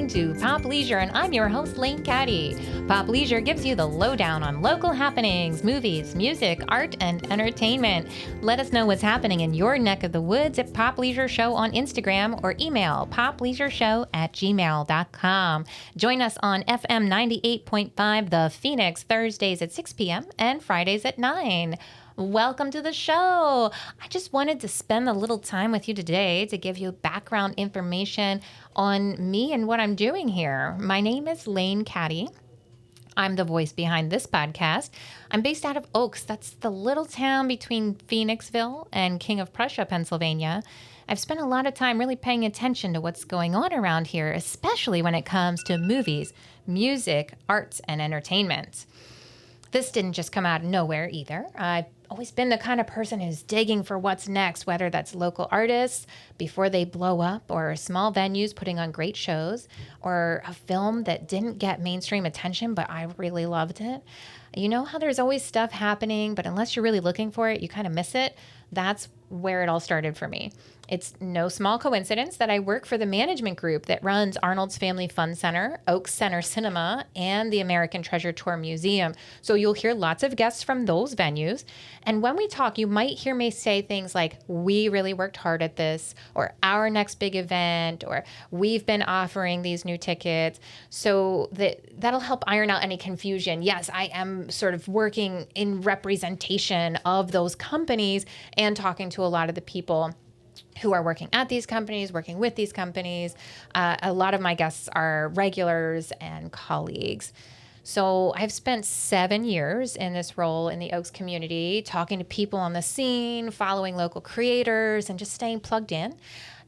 to Pop Leisure, and I'm your host, Lane Caddy. Pop Leisure gives you the lowdown on local happenings, movies, music, art, and entertainment. Let us know what's happening in your neck of the woods at Pop Leisure Show on Instagram or email popleisureshow@gmail.com. Join us on FM 98.5 The Phoenix, Thursdays at 6 p.m. and Fridays at 9. Welcome to the show. I just wanted to spend a little time with you today to give you background information on me and what I'm doing here. My name is Lane Caddy. I'm the voice behind this podcast. I'm based out of Oaks. That's the little town between Phoenixville and King of Prussia, Pennsylvania. I've spent a lot of time really paying attention to what's going on around here, especially when it comes to movies, music, arts, and entertainment. This didn't just come out of nowhere either. I've always been the kind of person who's digging for what's next, whether that's local artists before they blow up, or small venues putting on great shows, or a film that didn't get mainstream attention, but I really loved it. You know how there's always stuff happening, but unless you're really looking for it, you kind of miss it? That's where it all started for me. It's no small coincidence that I work for the management group that runs Arnold's Family Fun Center, Oaks Center Cinema, and the American Treasure Tour Museum. So you'll hear lots of guests from those venues. And when we talk, you might hear me say things like, we really worked hard at this, or our next big event, or we've been offering these new tickets. So that'll help iron out any confusion. Yes, I am sort of working in representation of those companies and talking to a lot of the people who are working at these companies, working with these companies. A lot of my guests are regulars and colleagues. So I've spent 7 years in this role in the Oaks community, talking to people on the scene, following local creators, and just staying plugged in.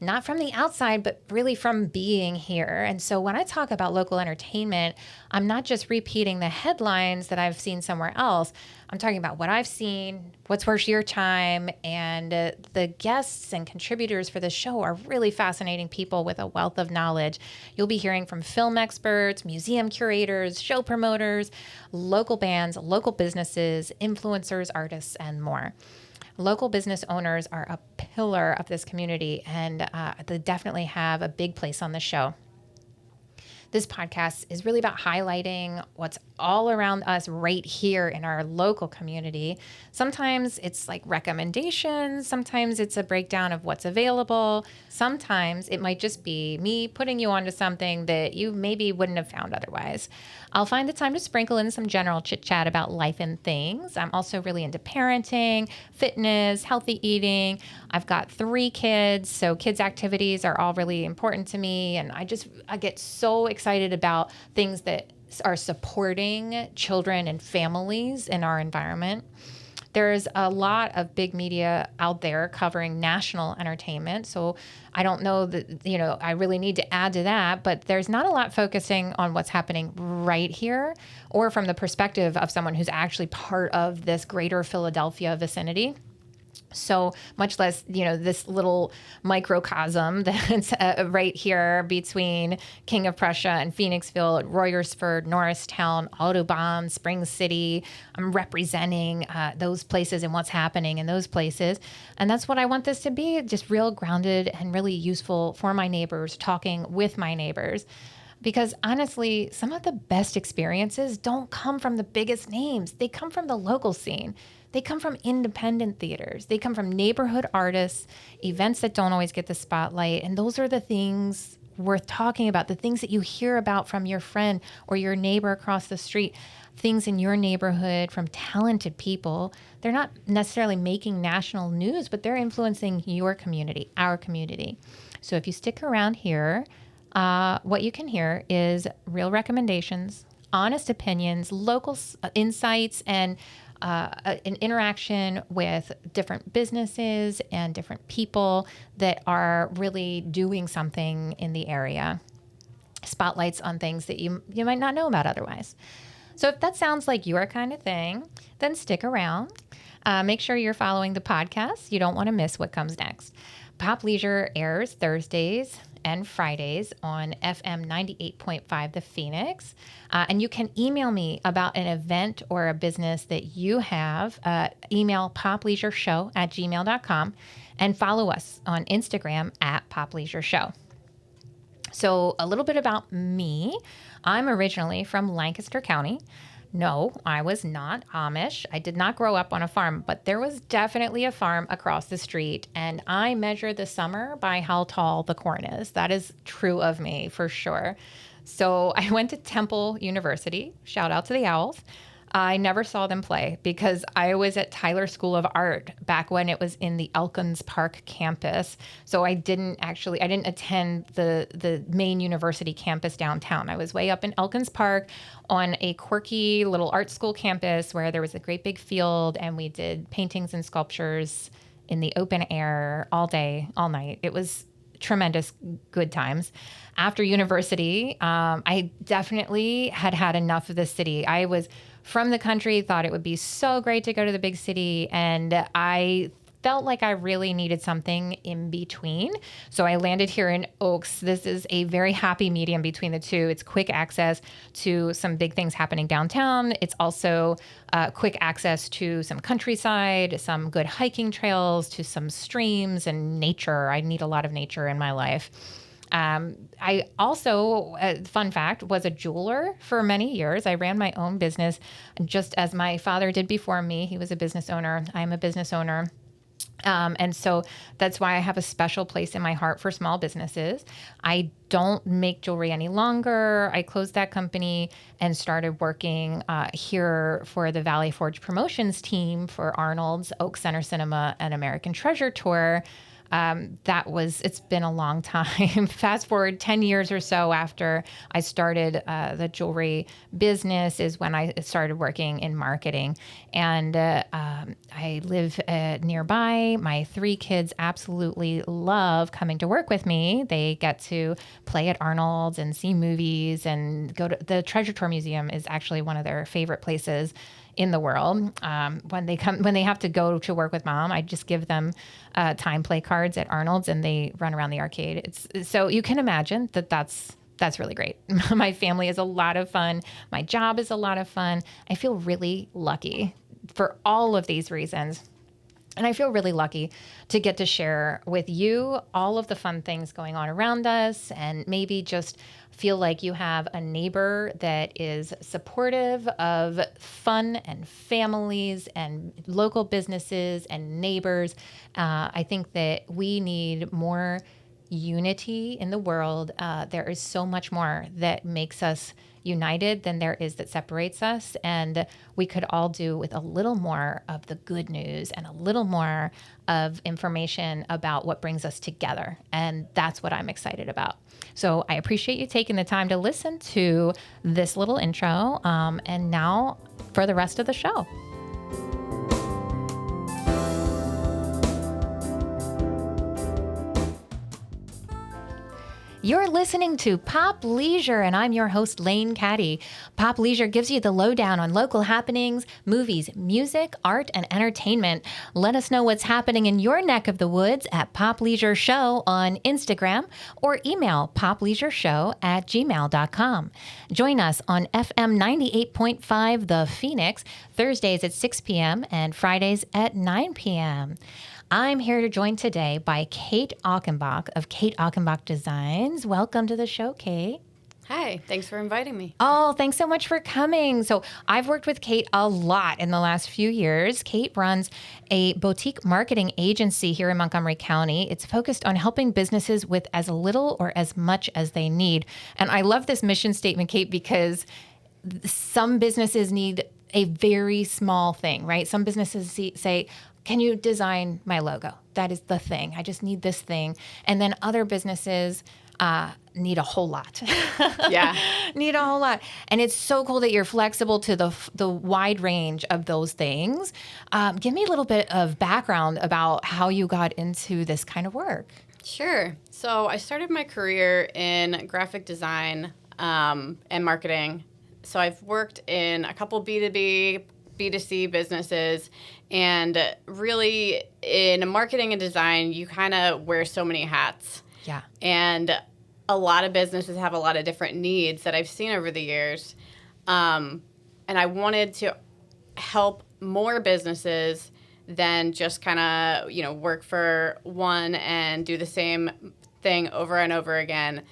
Not from the outside, but really from being here. And so when I talk about local entertainment, I'm not just repeating the headlines that I've seen somewhere else. I'm talking about what I've seen, what's worth your time, and the guests and contributors for the show are really fascinating people with a wealth of knowledge. You'll be hearing from film experts, museum curators, show promoters, local bands, local businesses, influencers, artists, and more. Local business owners are a pillar of this community, and they definitely have a big place on the show. This podcast is really about highlighting what's all around us right here in our local community. Sometimes it's like recommendations. Sometimes it's a breakdown of what's available. Sometimes it might just be me putting you onto something that you maybe wouldn't have found otherwise. I'll find the time to sprinkle in some general chit chat about life and things. I'm also really into parenting, fitness, healthy eating. I've got 3 kids, so kids' activities are all really important to me. And I get so excited about things that are supporting children and families in our environment. There's a lot of big media out there covering national entertainment. So I don't know that, I really need to add to that, but there's not a lot focusing on what's happening right here, or from the perspective of someone who's actually part of this greater Philadelphia vicinity. So much less, this little microcosm that's right here between King of Prussia and Phoenixville, Royersford, Norristown, Audubon, Spring City. I'm representing those places and what's happening in those places. And that's what I want this to be, just real grounded and really useful for my neighbors, talking with my neighbors. Because honestly, some of the best experiences don't come from the biggest names. They come from the local scene. They come from independent theaters. They come from neighborhood artists, events that don't always get the spotlight. And those are the things worth talking about, the things that you hear about from your friend or your neighbor across the street, things in your neighborhood from talented people. They're not necessarily making national news, but they're influencing your community, our community. So if you stick around here, what you can hear is real recommendations, honest opinions, local insights, and an interaction with different businesses and different people that are really doing something in the area. Spotlights on things that you might not know about otherwise. So if that sounds like your kind of thing, then stick around. Make sure you're following the podcast. You don't want to miss what comes next. Pop Leisure airs Thursdays and Fridays on FM 98.5 The Phoenix. And you can email me about an event or a business that you have. Email popleisureshow@gmail.com and follow us on Instagram @popleisureshow. So a little bit about me. I'm originally from Lancaster County. No, I was not Amish. I did not grow up on a farm, but there was definitely a farm across the street. And I measure the summer by how tall the corn is. That is true of me for sure. So I went to Temple University. Shout out to the Owls. I never saw them play because I was at Tyler School of Art back when it was in the Elkins Park campus. So I didn't attend the main university campus downtown. I was way up in Elkins Park on a quirky little art school campus where there was a great big field, and we did paintings and sculptures in the open air all day, all night. It was tremendous good times. After university, I definitely had enough of the city. I was from the country, thought it would be so great to go to the big city, and I felt like I really needed something in between. So I landed here in Oaks. This is a very happy medium between the two. It's quick access to some big things happening downtown. It's also quick access to some countryside, some good hiking trails, to some streams and nature. I need a lot of nature in my life. I also, fun fact, was a jeweler for many years. I ran my own business just as my father did before me. He was a business owner. I'm a business owner. And so that's why I have a special place in my heart for small businesses. I don't make jewelry any longer. I closed that company and started working here for the Valley Forge promotions team for Arnold's, Oak Center Cinema, and American Treasure Tour. It's been a long time. Fast forward 10 years or so after I started the jewelry business is when I started working in marketing. And I live nearby. My 3 kids absolutely love coming to work with me. They get to play at Arnold's and see movies and go to the Treasure Tour Museum is actually one of their favorite places in the world. When they have to go to work with mom, I just give them time play cards at Arnold's and they run around the arcade. So you can imagine that's really great. My family is a lot of fun. My job is a lot of fun. I feel really lucky for all of these reasons. And I feel really lucky to get to share with you all of the fun things going on around us, and maybe just feel like you have a neighbor that is supportive of fun and families and local businesses and neighbors. I think that we need more unity in the world. There is so much more that makes us united than there is that separates us. And we could all do with a little more of the good news and a little more of information about what brings us together. And that's what I'm excited about. So I appreciate you taking the time to listen to this little intro. And now for the rest of the show. You're listening to Pop Leisure, and I'm your host, Lane Caddy. Pop Leisure gives you the lowdown on local happenings, movies, music, art, and entertainment. Let us know what's happening in your neck of the woods at Pop Leisure Show on Instagram or email popleisureshow@gmail.com. Join us on FM 98.5 The Phoenix, Thursdays at 6 p.m. and Fridays at 9 p.m. I'm here joined today by Kate Achenbach of Kate Achenbach Designs. Welcome to the show, Kate. Hi, thanks for inviting me. Oh, thanks so much for coming. So I've worked with Kate a lot in the last few years. Kate runs a boutique marketing agency here in Montgomery County. It's focused on helping businesses with as little or as much as they need. And I love this mission statement, Kate, because some businesses need a very small thing, right? Some businesses say, can you design my logo? That is the thing. I just need this thing. And then other businesses need a whole lot. Yeah. Need a whole lot. And it's so cool that you're flexible to the wide range of those things. Give me a little bit of background about how you got into this kind of work. Sure. So I started my career in graphic design and marketing. So I've worked in a couple B2B, B2C businesses, and really in marketing and design, you kind of wear so many hats. Yeah. And a lot of businesses have a lot of different needs that I've seen over the years. And I wanted to help more businesses than just kind of, work for one and do the same thing over and over again.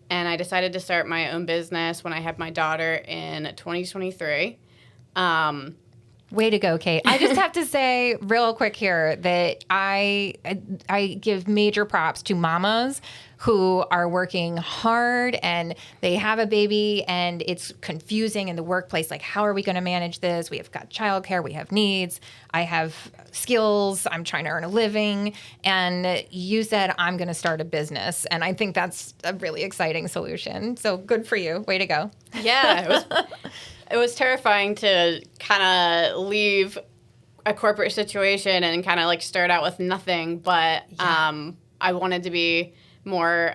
and I decided to start my own business when I had my daughter in 2023. Way to go, Kate. I just have to say real quick here that I give major props to mamas who are working hard and they have a baby and it's confusing in the workplace. Like, how are we going to manage this? We have got childcare, we have needs, I have skills, I'm trying to earn a living. And you said, I'm going to start a business. And I think that's a really exciting solution. So good for you. Way to go. Yeah, it was terrifying to kind of leave a corporate situation and kind of like start out with nothing. But I wanted to be more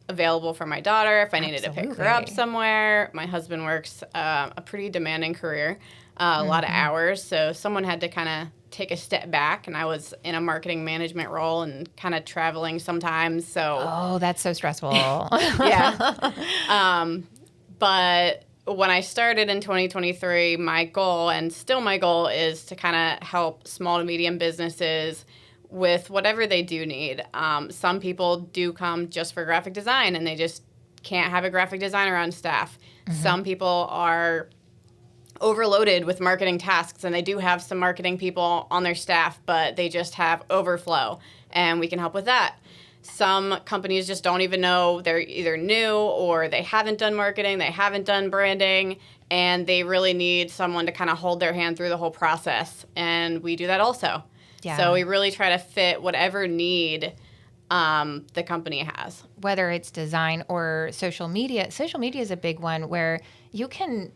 available for my daughter if I needed to pick her up somewhere. My husband works a pretty demanding career, a lot of hours. So someone had to kind of take a step back, and I was in a marketing management role and kind of traveling sometimes. So that's so stressful. Yeah. But when I started in 2023, my goal, and still my goal, is to kind of help small to medium businesses with whatever they do need. Some people do come just for graphic design, and they just can't have a graphic designer on staff. Some people are overloaded with marketing tasks, and they do have some marketing people on their staff, but they just have overflow, and we can help with that. Some companies just don't even know, they're either new or they haven't done marketing, they haven't done branding, and they really need someone to kind of hold their hand through the whole process. And we do that also. Yeah. So we really try to fit whatever need the company has. Whether it's design or social media is a big one where you can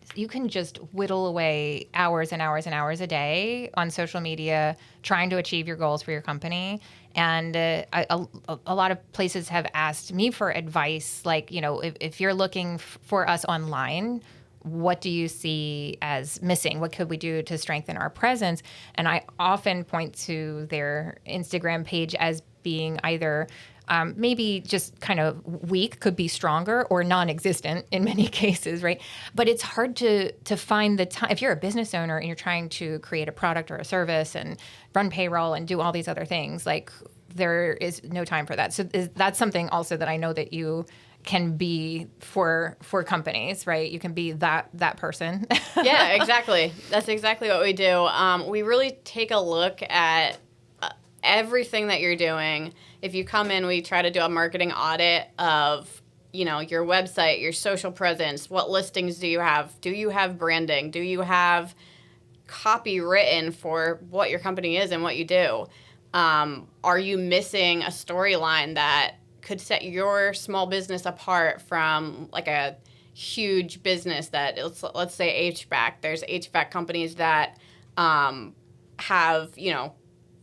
just whittle away hours and hours and hours a day on social media trying to achieve your goals for your company. And a lot of places have asked me for advice, like, if you're looking for us online, what do you see as missing? What could we do to strengthen our presence? And I often point to their Instagram page as being either maybe just kind of weak, could be stronger, or non-existent in many cases, right? But it's hard to find the time. If you're a business owner and you're trying to create a product or a service and run payroll and do all these other things, like, there is no time for that. So that's something also that I know that you can be for companies, right? You can be that person. Yeah, exactly. That's exactly what we do. We really take a look at everything that you're doing. If you come in, we try to do a marketing audit of, your website, your social presence, what listings do you have? Do you have branding? Do you have copy written for what your company is and what you do? Are you missing a storyline that could set your small business apart from like a huge business that, let's say HVAC. There's HVAC companies that have,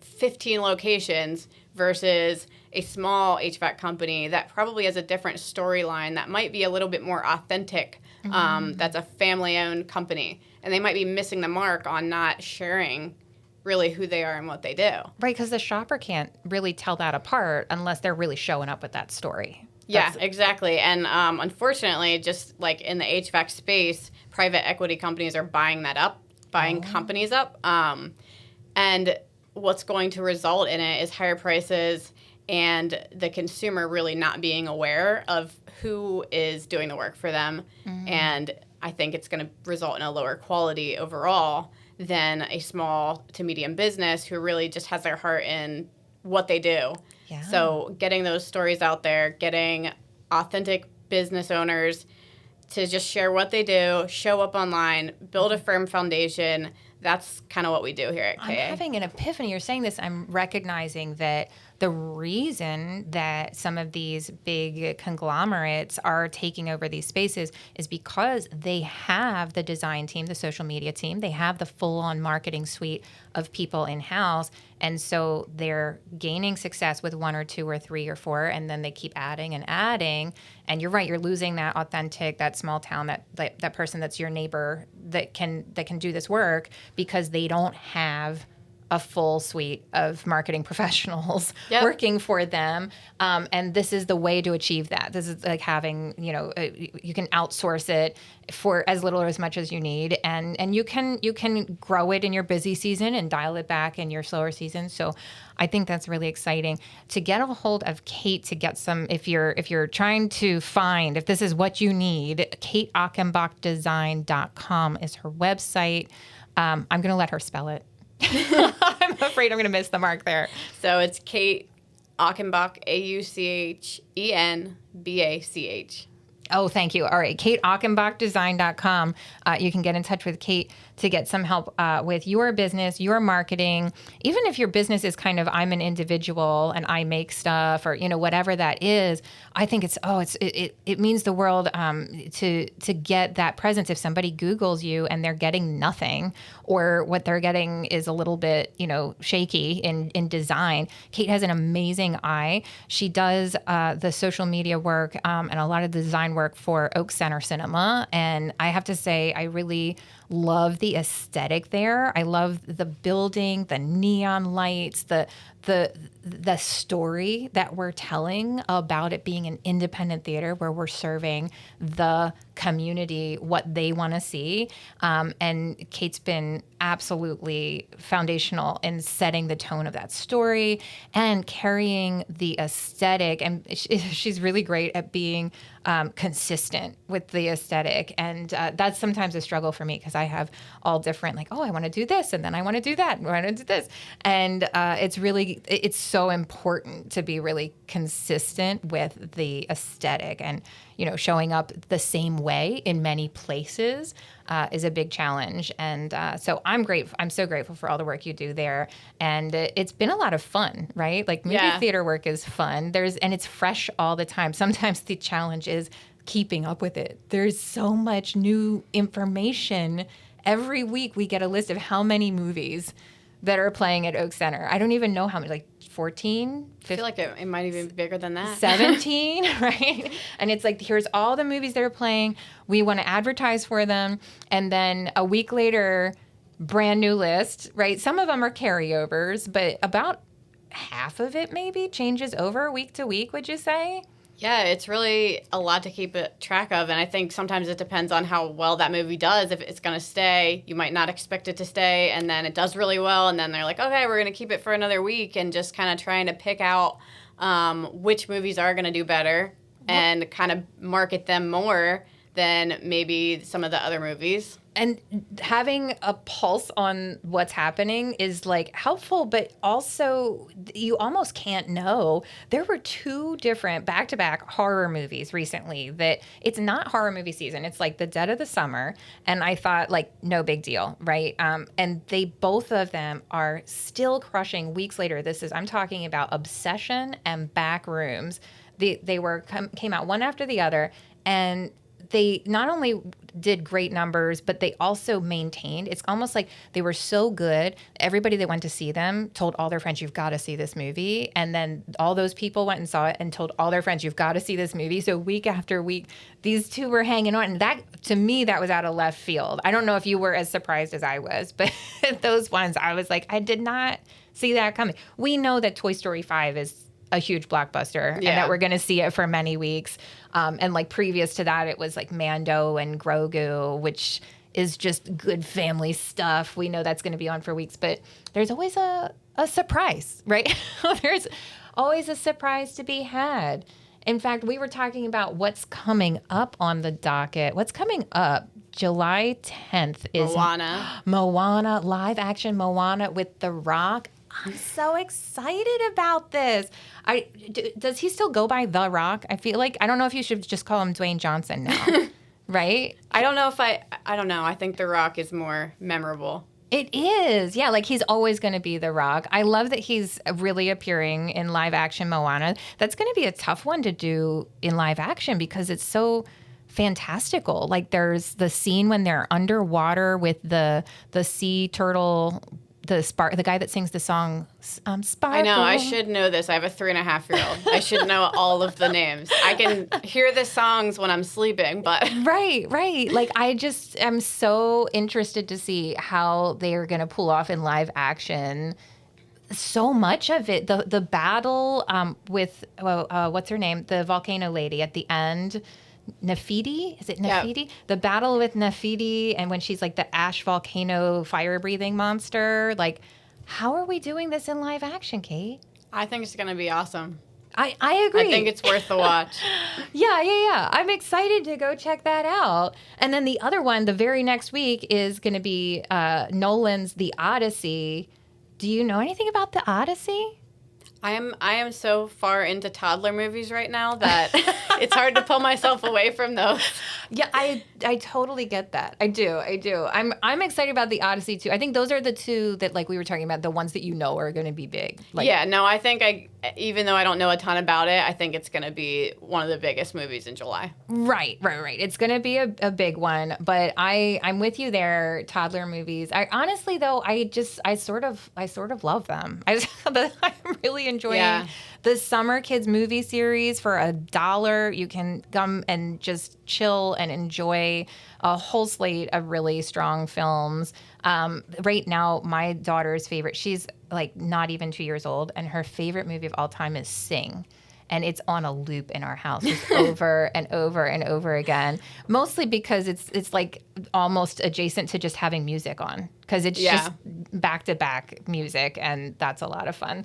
15 locations versus a small HVAC company that probably has a different storyline that might be a little bit more authentic. That's a family-owned company. And they might be missing the mark on not sharing really who they are and what they do. Right, because the shopper can't really tell that apart unless they're really showing up with that story. Yeah, exactly. And unfortunately, just like in the HVAC space, private equity companies are buying that up, buying companies up. And what's going to result in it is higher prices and the consumer really not being aware of who is doing the work for them. And I think it's going to result in a lower quality overall than a small to medium business who really just has their heart in what they do. Yeah. So getting those stories out there, getting authentic business owners to just share what they do, show up online, build a firm foundation. That's kind of what we do here at KA. I'm having an epiphany. You're saying this. I'm recognizing that the reason that some of these big conglomerates are taking over these spaces is because they have the design team, the social media team. They have the full-on marketing suite of people in-house. And so they're gaining success with one or two or three or four, and then they keep adding and adding. And you're right, you're losing that authentic, that small town, that person that's your neighbor that can do this work because they don't have a full suite of marketing professionals Yep. working for them. And this is the way to achieve that. This is like having, you can outsource it for as little or as much as you need. And you can grow it in your busy season and dial it back in your slower season. So I think that's really exciting to get a hold of Kate to get some, if you're trying to find, if this is what you need, kateachenbachdesign.com is her website. I'm going to let her spell it. I'm afraid I'm going to miss the mark there. So it's Kate Achenbach, AUCHENBACH. Oh, thank you. All right. KateAchenbachDesign.com. You can get in touch with Kate to get some help with your business, your marketing. Even if your business is kind of, I'm an individual and I make stuff or, whatever that is, I think it means the world to get that presence. If somebody Googles you and they're getting nothing or what they're getting is a little bit, shaky in design, Kate has an amazing eye. She does the social media work and a lot of design work for Oak Center Cinema. And I have to say, I really love the aesthetic there. I love the building, the neon lights, the story that we're telling about it being an independent theater where we're serving the community what they want to see. And Kate's been absolutely foundational in setting the tone of that story and carrying the aesthetic. And she's really great at being consistent with the aesthetic. And that's sometimes a struggle for me because I have all different, like, I want to do this and then I want to do that and I want to do this. And it's so important to be really consistent with the aesthetic and, showing up the same way in many places is a big challenge. And so I'm grateful. I'm so grateful for all the work you do there. And it's been a lot of fun, right? Like movie theater work is fun. And it's fresh all the time. Sometimes the challenge is keeping up with it. There's so much new information. Every week we get a list of how many movies that are playing at Oak Center. I don't even know how many, like 14, 15, I feel like it might even be bigger than that. 17, right? And it's like, here's all the movies that are playing. We want to advertise for them. And then a week later, brand new list, right? Some of them are carryovers, but about half of it maybe changes over week to week, would you say? Yeah, it's really a lot to keep track of. And I think sometimes it depends on how well that movie does. If it's going to stay, you might not expect it to stay. And then it does really well. And then they're like, okay, we're going to keep it for another week. And just kind of trying to pick out which movies are going to do better and kind of market them more than maybe some of the other movies. And having a pulse on what's happening is like helpful, but also you almost can't know. There were 2 different back-to-back horror movies recently that it's not horror movie season. It's like the dead of the summer. And I thought like, no big deal, right? And both of them are still crushing weeks later. I'm talking about Obsession and Backrooms. They came out one after the other, and they not only did great numbers, but they also maintained. It's almost like they were so good. Everybody that went to see them told all their friends, you've got to see this movie. And then all those people went and saw it and told all their friends, you've got to see this movie. So week after week, these 2 were hanging on. And that, to me, that was out of left field. I don't know if you were as surprised as I was, but those ones, I was like, I did not see that coming. We know that Toy Story 5 is a huge blockbuster and that we're going to see it for many weeks. And like previous to that, it was like Mando and Grogu, which is just good family stuff. We know that's going to be on for weeks, but there's always a surprise, right? There's always a surprise to be had. In fact, we were talking about what's coming up on the docket. What's coming up? July 10th is Moana, live action Moana with The Rock. I'm so excited about this. Does he still go by The Rock? I feel like, I don't know if you should just call him Dwayne Johnson now, right? I don't know if I don't know. I think The Rock is more memorable. It is. Yeah, like he's always going to be The Rock. I love that he's really appearing in live action Moana. That's going to be a tough one to do in live action because it's so fantastical. Like there's the scene when they're underwater with the sea turtle, the guy that sings the song Sparkle. I know. I should know this. I have a 3.5-year-old. I should know all of the names. I can hear the songs when I'm sleeping, but Right. Like I just am so interested to see how they are going to pull off in live action. So much of it, the battle with what's her name, the volcano lady at the end. Nefidi? Is it Nefidi? Yeah. The battle with Nefidi, and when she's like the ash volcano fire breathing monster. Like, how are we doing this in live action, Kate? I think it's going to be awesome. I agree. I think it's worth the watch. Yeah. I'm excited to go check that out. And then the other one, the very next week, is going to be Nolan's The Odyssey. Do you know anything about The Odyssey? I am so far into toddler movies right now that it's hard to pull myself away from those. Yeah, I totally get that. I do. I'm excited about The Odyssey too. I think those are the two that, like we were talking about, the ones that you know are going to be big. Like, yeah, no, I think even though I don't know a ton about it, I think it's going to be one of the biggest movies in July. Right. It's going to be a big one, but I'm with you there. Toddler movies. I honestly though, I sort of love them. I'm really enjoying the Summer Kids movie series for $1. You can come and just chill and enjoy a whole slate of really strong films. Right now, my daughter's favorite, she's like not even 2 years old, and her favorite movie of all time is Sing. And it's on a loop in our house, just over and over and over again. Mostly because it's like almost adjacent to just having music on, because it's just back-to-back music, and that's a lot of fun.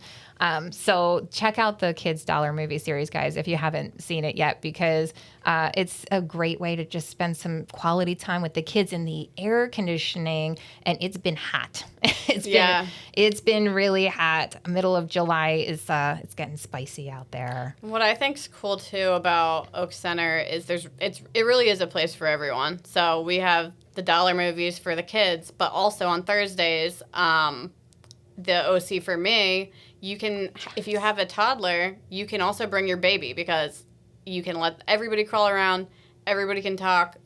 So check out the Kids Dollar movie series, guys, if you haven't seen it yet, because it's a great way to just spend some quality time with the kids in the air conditioning, and it's been hot. It's been really hot. Middle of July is it's getting spicy out there. What I think's cool too about Oak Center is it really is a place for everyone. So we have the dollar movies for the kids, but also on Thursdays, the OC for me, you can, if you have a toddler, you can also bring your baby, because you can let everybody crawl around, everybody can talk.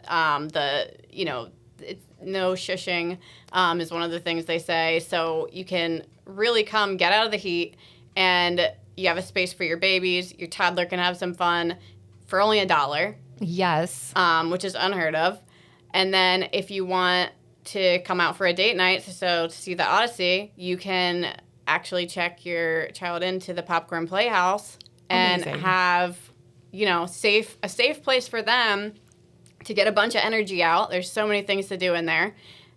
It's no shushing is one of the things they say. So you can really come, get out of the heat, and you have a space for your babies. Your toddler can have some fun for only $1. Yes. Which is unheard of. And then if you want to come out for a date night, so to see the Odyssey, you can actually check your child into the Popcorn Playhouse and have, a safe place for them to get a bunch of energy out. There's so many things to do in there.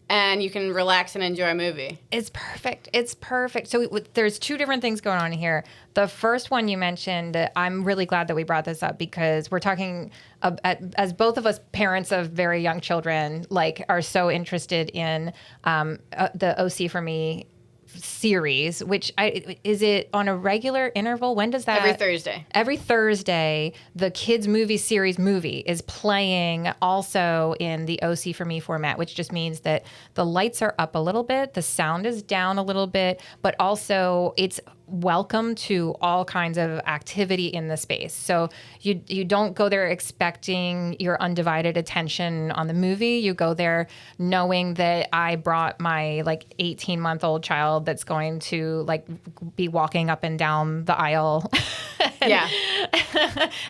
And you can relax and enjoy a movie. It's perfect. So there's two different things going on here. The first one you mentioned, I'm really glad that we brought this up, because we're talking as both of us parents of very young children, like, are so interested in the OC for Me series, which is it on a regular interval? When does that? Every Thursday. Every Thursday, the kids movie series movie is playing also in the OC for Me format, which just means that the lights are up a little bit, the sound is down a little bit, but also it's welcome to all kinds of activity in the space. So you don't go there expecting your undivided attention on the movie. You go there knowing that I brought my 18-month-old child that's going to be walking up and down the aisle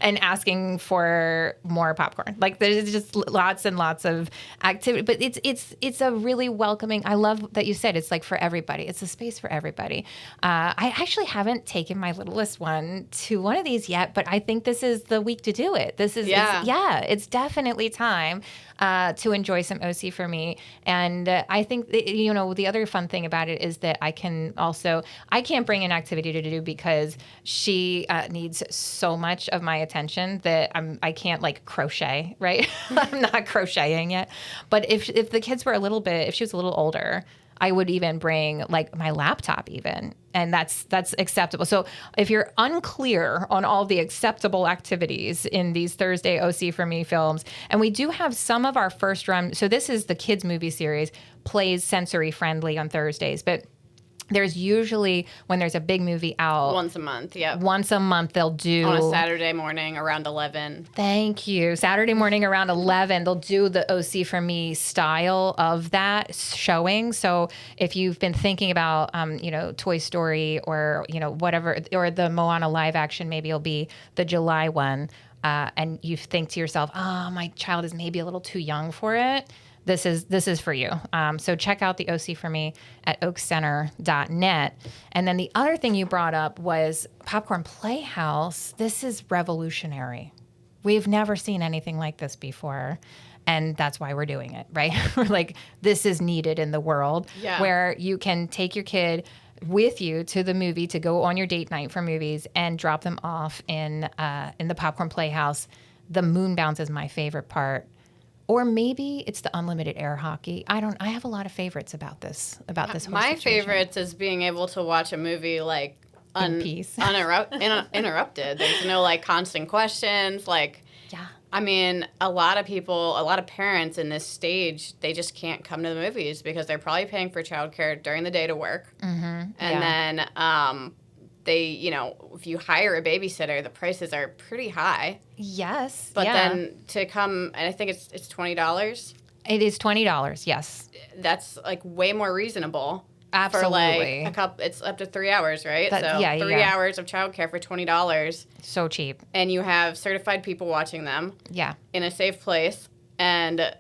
and asking for more popcorn. There's just lots and lots of activity, but it's a really welcoming. I love that you said it's for everybody. It's a space for everybody. I actually haven't taken my littlest one to one of these yet, but I think this is the week to do it. It's definitely time to enjoy some OC for Me. And I think the other fun thing about it is that I can't bring an activity to do because she needs so much of my attention that I can't crochet, right? I'm not crocheting yet. But if the kids were if she was a little older, I would even bring my laptop even. And that's acceptable. So if you're unclear on all the acceptable activities in these Thursday OC for Me films, and we do have some of our first run. So this is the kids movie series, plays sensory friendly on Thursdays, but There's usually, when there's a big movie out, Once a month, yep. once a month they'll do... On a Saturday morning around 11. Thank you. Saturday morning around 11, they'll do the OC for Me style of that showing. So if you've been thinking about, Toy Story or, whatever, or the Moana live action, maybe it'll be the July one, and you think to yourself, oh, my child is maybe a little too young for it. This is for you. So check out the OC for Me at oakcenter.net. And then the other thing you brought up was Popcorn Playhouse. This is revolutionary. We've never seen anything like this before. And that's why we're doing it, right? We're like, this is needed in the world, where you can take your kid with you to the movie to go on your date night for movies and drop them off in the Popcorn Playhouse. The Moonbounce is my favorite part. Or maybe it's the unlimited air hockey. I have a lot of favorites about this whole My situation. favorites is being able to watch a movie like in peace. Uninterrupted. There's no like constant questions. Like, Yeah. I mean, a lot of parents in this stage, they just can't come to the movies because they're probably paying for childcare during the day to work. Mm-hmm. And then they, if you hire a babysitter, the prices are pretty high. Yes. But yeah. then to come, and I think it's $20. It is $20. Yes. That's like way more reasonable. Absolutely. For like it's up to 3 hours, right? That- so yeah, 3 yeah. hours of childcare for $20, So cheap. and you have certified people watching them Yeah. in a safe place, and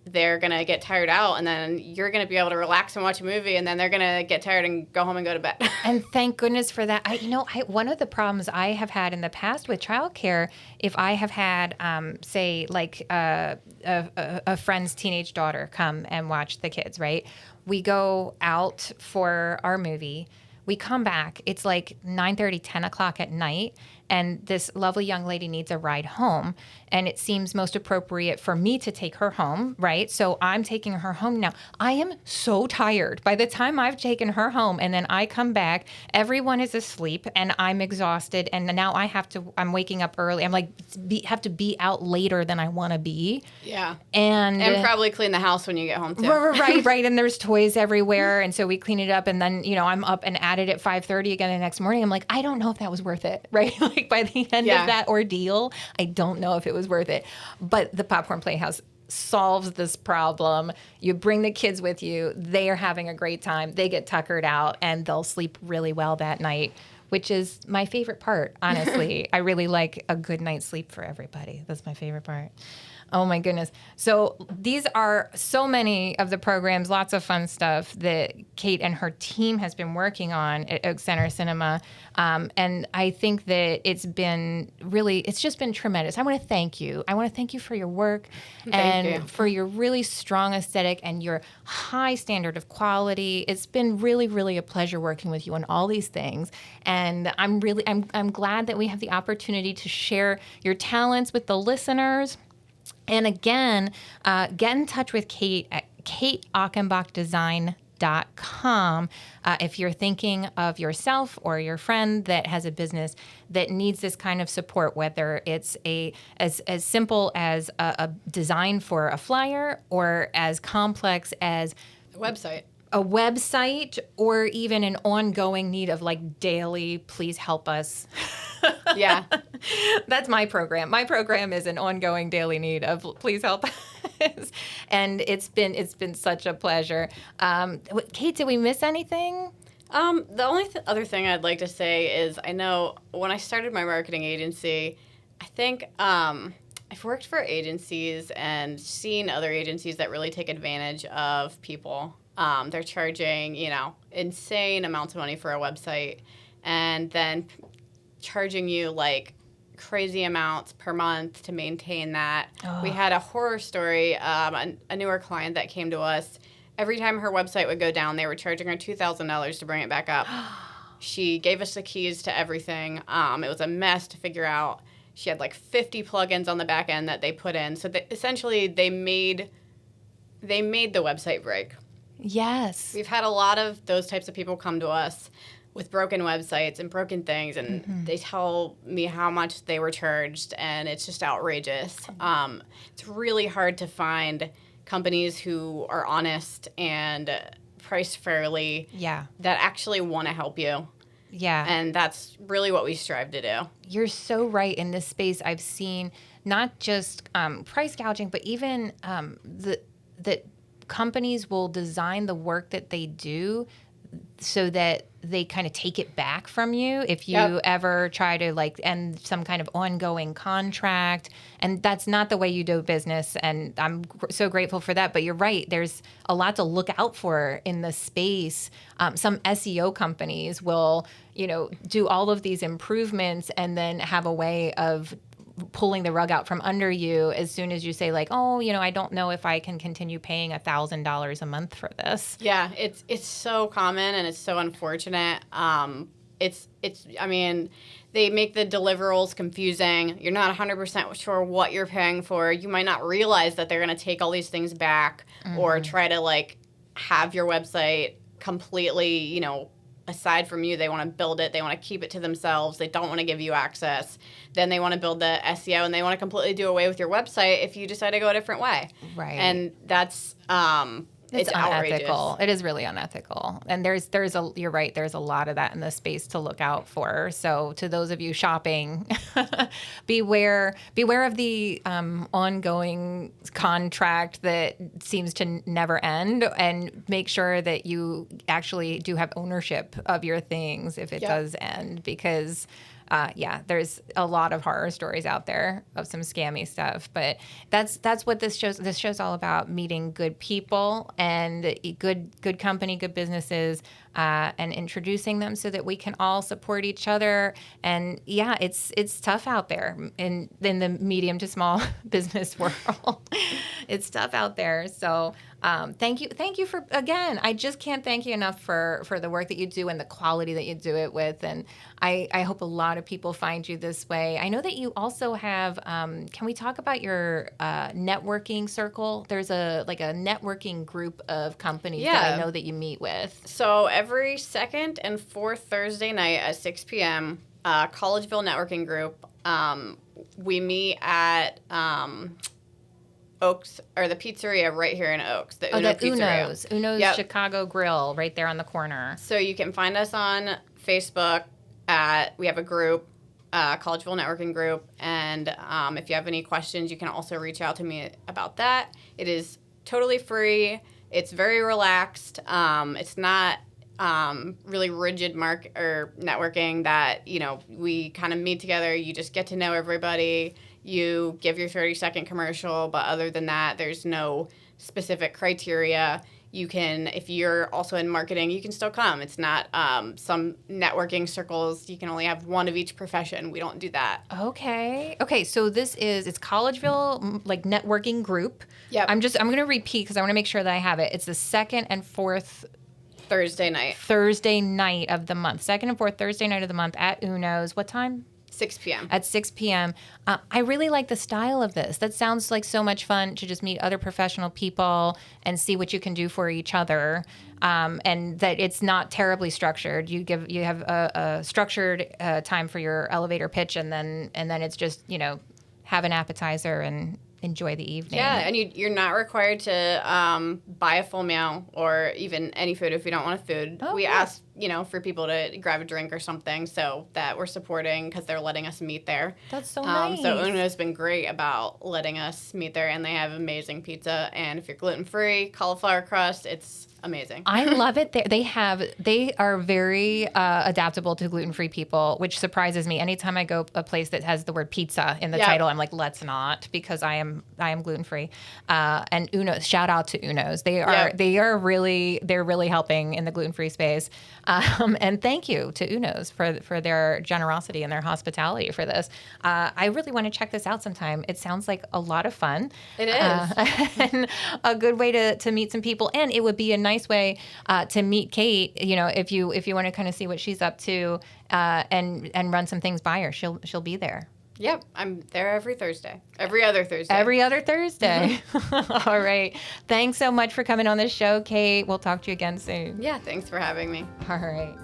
they're gonna get tired out, and then you're gonna be able to relax and watch a movie, and then they're gonna get tired and go home and go to bed. And thank goodness for that. One of the problems I have had in the past with childcare, if I have had, say, like a friend's teenage daughter come and watch the kids, right? We go out for our movie. We come back. It's like 9:30, 10 o'clock at night. And this lovely young lady needs a ride home. And it seems most appropriate for me to take her home, right? So I'm taking her home now. I am so tired. By the time I've taken her home and then I come back, everyone is asleep and I'm exhausted. And now I'm waking up early. I'm like, have to be out later than I want to be. Yeah. And probably clean the house when you get home, too. Right. And there's toys everywhere. And so we clean it up. And then, I'm up and at it at 5:30 again the next morning. I'm like, I don't know if that was worth it, right? Like by the end of that ordeal, I don't know if it was worth it. But the Popcorn Playhouse solves this problem. You bring the kids with you. They are having a great time. They get tuckered out and they'll sleep really well that night, which is my favorite part, honestly. I really like a good night's sleep for everybody. That's my favorite part. Oh, my goodness. So these are so many of the programs, lots of fun stuff that Kate and her team has been working on at Oak Center Cinema. And I think that it's just been tremendous. I want to thank you. I want to thank you for your work and for your really strong aesthetic and your high standard of quality. It's been really, really a pleasure working with you on all these things. And I'm glad that we have the opportunity to share your talents with the listeners. And again, get in touch with Kate at kateachenbachdesign.com if you're thinking of yourself or your friend that has a business that needs this kind of support, whether it's as simple as a design for a flyer or as complex as a website or even an ongoing need of like daily, please help us. Yeah. That's my program. My program is an ongoing daily need of please help us. And it's been such a pleasure. Kate, did we miss anything? The only other thing I'd like to say is I know when I started my marketing agency, I think I've worked for agencies and seen other agencies that really take advantage of people. They're charging, insane amounts of money for a website and then charging you like crazy amounts per month to maintain that. Oh. We had a horror story, a newer client that came to us. Every time her website would go down, they were charging her $2,000 to bring it back up. She gave us the keys to everything. It was a mess to figure out. She had like 50 plugins on the back end that they put in. So essentially they made the website break. Yes. We've had a lot of those types of people come to us with broken websites and broken things, and they tell me how much they were charged, and it's just outrageous. It's really hard to find companies who are honest and priced fairly, Yeah. that actually want to help you. Yeah. And that's really what we strive to do. You're so right. In this space, I've seen not just price gouging, but even that companies will design the work that they do so that they kind of take it back from you if you Yep. ever try to like end some kind of ongoing contract. And that's not the way you do business. And I'm so grateful for that. But you're right. There's a lot to look out for in the space. Some SEO companies will, do all of these improvements and then have a way of pulling the rug out from under you as soon as you say like, oh, I don't know if I can continue paying $1,000 a month for this. Yeah, it's so common and it's so unfortunate. I mean, they make the deliverables confusing. You're not 100% sure what you're paying for. You might not realize that they're going to take all these things back or try to like have your website completely, aside from you. They want to build it. They want to keep it to themselves. They don't want to give you access. Then they want to build the SEO and they want to completely do away with your website if you decide to go a different way. Right. And that's it's unethical. outrageous. It is really unethical. And you're right, there's a lot of that in the space to look out for. So to those of you shopping, beware of the ongoing contract that seems to never end, and make sure that you actually do have ownership of your things if it Yep. does end, because there's a lot of horror stories out there of some scammy stuff, but that's what this show's. This show's all about meeting good people and good company, good businesses, and introducing them so that we can all support each other. And it's tough out there in the medium to small business world. It's tough out there. So thank you for, again, I just can't thank you enough for the work that you do and the quality that you do it with. And I hope a lot of people find you this way. I know that you also have, can we talk about your networking circle? There's a networking group of companies that I know that you meet with. So every second and fourth Thursday night at 6 p.m., Collegeville Networking Group, we meet at Oaks, or the pizzeria right here in Oaks, the Uno Pizzeria. Uno's Yep. Chicago Grill right there on the corner. So you can find us on Facebook we have a group, Collegeville Networking Group, and if you have any questions, you can also reach out to me about that. It is totally free. It's very relaxed. It's not really rigid networking that, we kind of meet together. You just get to know everybody. You give your 30-second commercial, but other than that, there's no specific criteria. You can, if you're also in marketing, you can still come. It's not some networking circles. You can only have one of each profession. We don't do that. Okay. So it's Collegeville networking group. Yep. I'm going to repeat because I want to make sure that I have it. It's the second and fourth Thursday night. Thursday night of the month. Second and fourth Thursday night of the month at Uno's. What time? 6 p.m. At 6 p.m. I really like the style of this. That sounds like so much fun to just meet other professional people and see what you can do for each other. And that it's not terribly structured. You have a structured time for your elevator pitch, and then it's just have an appetizer and enjoy the evening. Yeah, and you're not required to buy a full meal or even any food if you don't want a food. Oh, we good. ask, for people to grab a drink or something so that we're supporting because they're letting us meet there. That's so nice. So Uno's been great about letting us meet there, and they have amazing pizza. And if you're gluten-free, cauliflower crust, it's amazing. I love it. They are very adaptable to gluten-free people, which surprises me. Anytime I go a place that has the word pizza in the title, I'm like, let's not, because I am gluten-free. And Uno's, shout out to Uno's. They're really helping in the gluten-free space. And thank you to Uno's for their generosity and their hospitality for this. I really want to check this out sometime. It sounds like a lot of fun. It is. And a good way to meet some people. And it would be a nice way to meet Kate, if you want to kind of see what she's up to and run some things by her. She'll be there. Yep, I'm there every Thursday. Every other Thursday. Every other Thursday. All right. Thanks so much for coming on this show, Kate. We'll talk to you again soon. Yeah, thanks for having me. All right.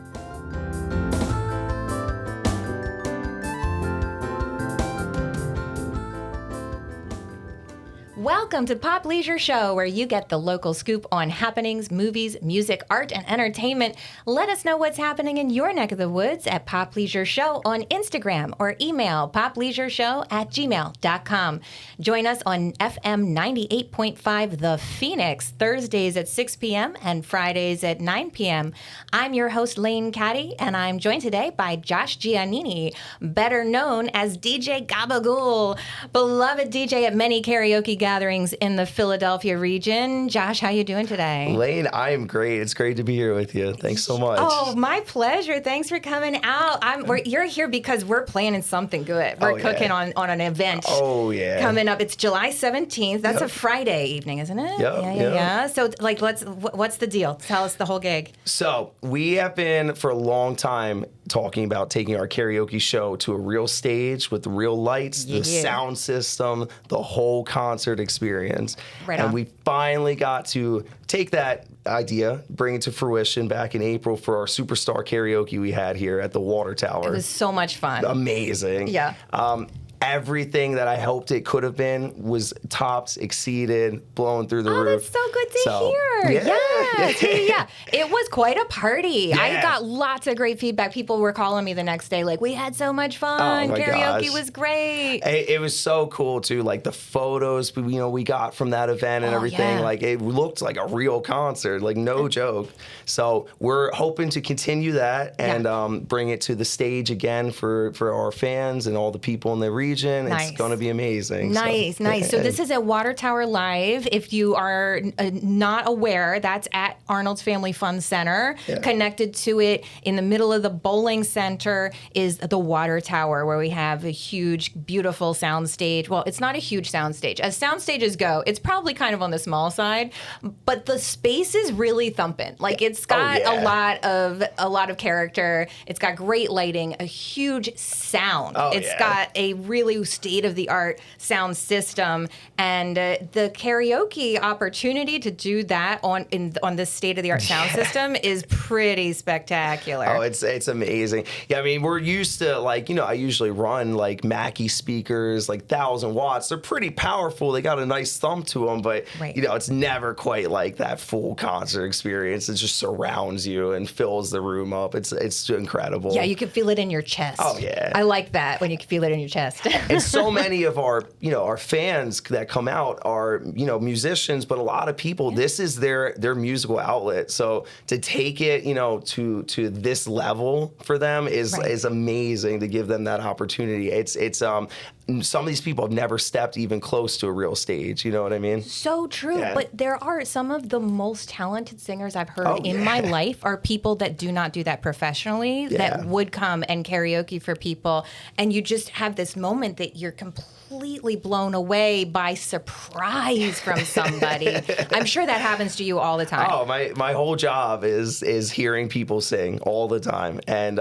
Welcome to Pop Leisure Show, where you get the local scoop on happenings, movies, music, art, and entertainment. Let us know what's happening in your neck of the woods at Pop Leisure Show on Instagram or email popleisureshow@gmail.com. Join us on FM 98.5 The Phoenix, Thursdays at 6 p.m. and Fridays at 9 p.m. I'm your host, Lane Caddy, and I'm joined today by Josh Giannini, better known as DJ Gabagool, beloved DJ at many karaoke gatherings in the Philadelphia region. Josh, how you doing today? Lane, I am great. It's great to be here with you. Thanks so much. Oh, my pleasure. Thanks for coming out. You're here because we're planning something good. We're cooking on an event. Oh, yeah. Coming up. It's July 17th. That's a Friday evening, isn't it? Yeah. So, what's the deal? Tell us the whole gig. So, we have been for a long time talking about taking our karaoke show to a real stage with the real lights, the sound system, the whole concert experience. Right and on. we finally got to take that idea, bring it to fruition back in April for our superstar karaoke we had here at the Water Tower. It was so much fun. Amazing. Yeah. Everything that I hoped it could have been was topped, exceeded, blown through the roof. That's so good to hear. Yeah. It was quite a party. Yeah. I got lots of great feedback. People were calling me the next day like, we had so much fun. Oh, my Karaoke gosh. was great. It was so cool too, like the photos we got from that event and everything. Yeah. Like it looked like a real concert, like no joke. So we're hoping to continue that and bring it to the stage again for our fans and all the people in the region. Nice. It's going to be amazing. Nice. So this is at Water Tower Live. If you are not aware, that's at Arnold's Family Fun Center. Yeah. Connected to it in the middle of the bowling center is the Water Tower, where we have a huge, beautiful sound stage. Well, it's not a huge sound stage. As sound stages go, it's probably kind of on the small side, but the space is really thumping. Like it's got a lot of character. It's got great lighting, a huge sound. It's got a really state-of-the-art sound system, and the karaoke opportunity to do that on this state-of-the-art sound system is pretty spectacular. Oh, it's amazing. Yeah, I mean, we're used to I usually run like Mackie speakers, like 1,000 watts. They're pretty powerful. They got a nice thump to them, but it's never quite like that full concert experience. It just surrounds you and fills the room up. It's incredible. Yeah, you can feel it in your chest. Oh yeah, I like that when you can feel it in your chest. And so many of our fans that come out are musicians, but a lot of people, this is their musical outlet. So to take it to this level for them is amazing, to give them that opportunity. It's some of these people have never stepped even close to a real stage. You know what I mean? So true. Yeah. But there are some of the most talented singers I've heard in my life are people that do not do that professionally, that would come and karaoke for people. And you just have this moment that you're completely blown away by surprise from somebody. I'm sure that happens to you all the time. Oh, my whole job is hearing people sing all the time, and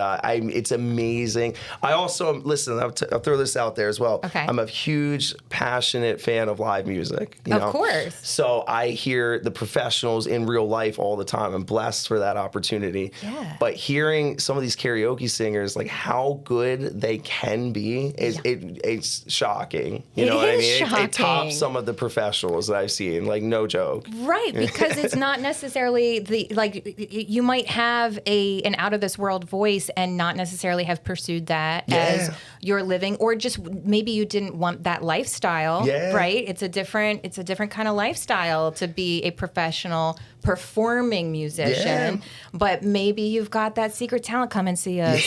it's amazing. I also listen. I'll throw this out there as well. Okay. I'm a huge, passionate fan of live music. Of course. So I hear the professionals in real life all the time. I'm blessed for that opportunity. Yeah. But hearing some of these karaoke singers, like how good they can be, it's shocking. You know what I mean? It tops some of the professionals that I've seen. Like no joke. Right, because it's not necessarily you might have an out of this world voice and not necessarily have pursued that as your living, or just maybe you didn't want that lifestyle. Right? It's a different kind of lifestyle to be a professional performing musician, but maybe you've got that secret talent. Come and see us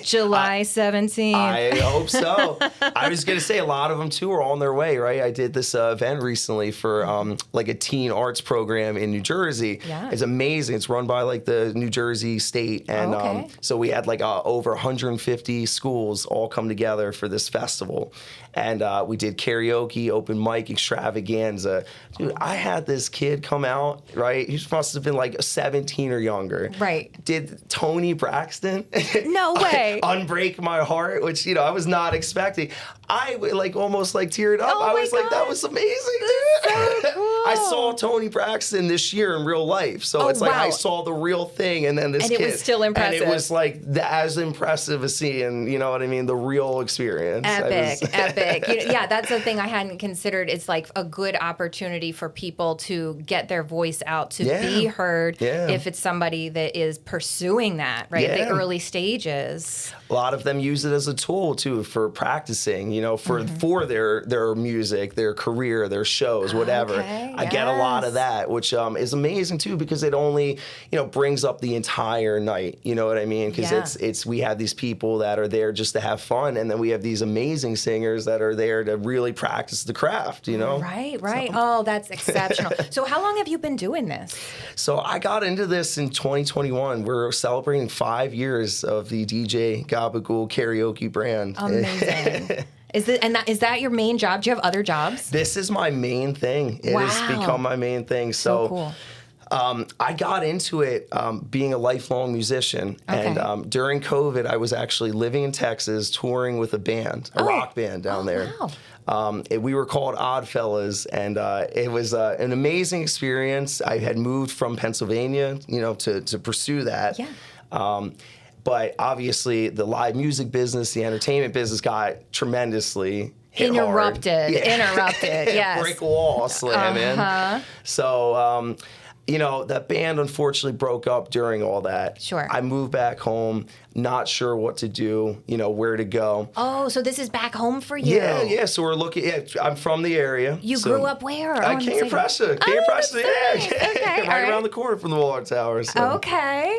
July 17th. I hope so. I was going to say a lot of them too are on their way, right? I did this event recently for like a teen arts program in New Jersey. Yeah. It's amazing. It's run by like the New Jersey state, and so we had like over 150 schools all come together for this festival, and we did karaoke, open mic extravaganza. Dude, I had this kid come out, right? you must have been like 17 or younger. Right. Did Tony Braxton No way. Unbreak My Heart, which, you know, I was not expecting. I like almost like teared up. Oh I my was like, that God. was amazing, dude. So cool. I saw Tony Braxton this year in real life. So Oh, it's like wow. I saw the real thing, and then this And kid. it was still impressive. And it was like as impressive as seeing, you know what I mean, the real experience. Epic. Yeah, that's the thing I hadn't considered. It's like a good opportunity for people to get their voice out, to be heard. Yeah. If it's somebody that is pursuing that, right? The Yeah. early stages. A lot of them use it as a tool too for practicing, you know, for their music, their career, their shows, whatever. Okay, I get a lot yes. of that, which is amazing too, because it only, you know, brings up the entire night. You know what I mean? Because Yeah. it's we have these people that are there just to have fun, and then we have these amazing singers that are there to really practice the craft. You know? Right. Oh, that's exceptional. So how long have you been doing this? So I got into this in 2021. We're celebrating 5 years of the DJ Gabagool karaoke brand. Amazing. Is that your main job? Do you have other jobs? This is my main thing. It has Wow. become my main thing. So cool. I got into it being a lifelong musician. Okay. And during COVID, I was actually living in Texas, touring with a band, a rock band down there. Wow. We were called Oddfellas, and it was an amazing experience. I had moved from Pennsylvania, you know, to pursue that. Yeah. But obviously, the live music business, the entertainment business got tremendously hit hard. Interrupted, yes. Brick wall slamming. So, you know, that band unfortunately broke up during all that. Sure. I moved back home, not sure what to do, you know, where to go. Oh, so this is back home for you? Yeah. So we're looking. Yeah, I'm from the area. You so grew up where? King of Prussia. King of Prussia. nice. Yeah. Okay, all right right. around the corner from the Water Tower. So. Okay.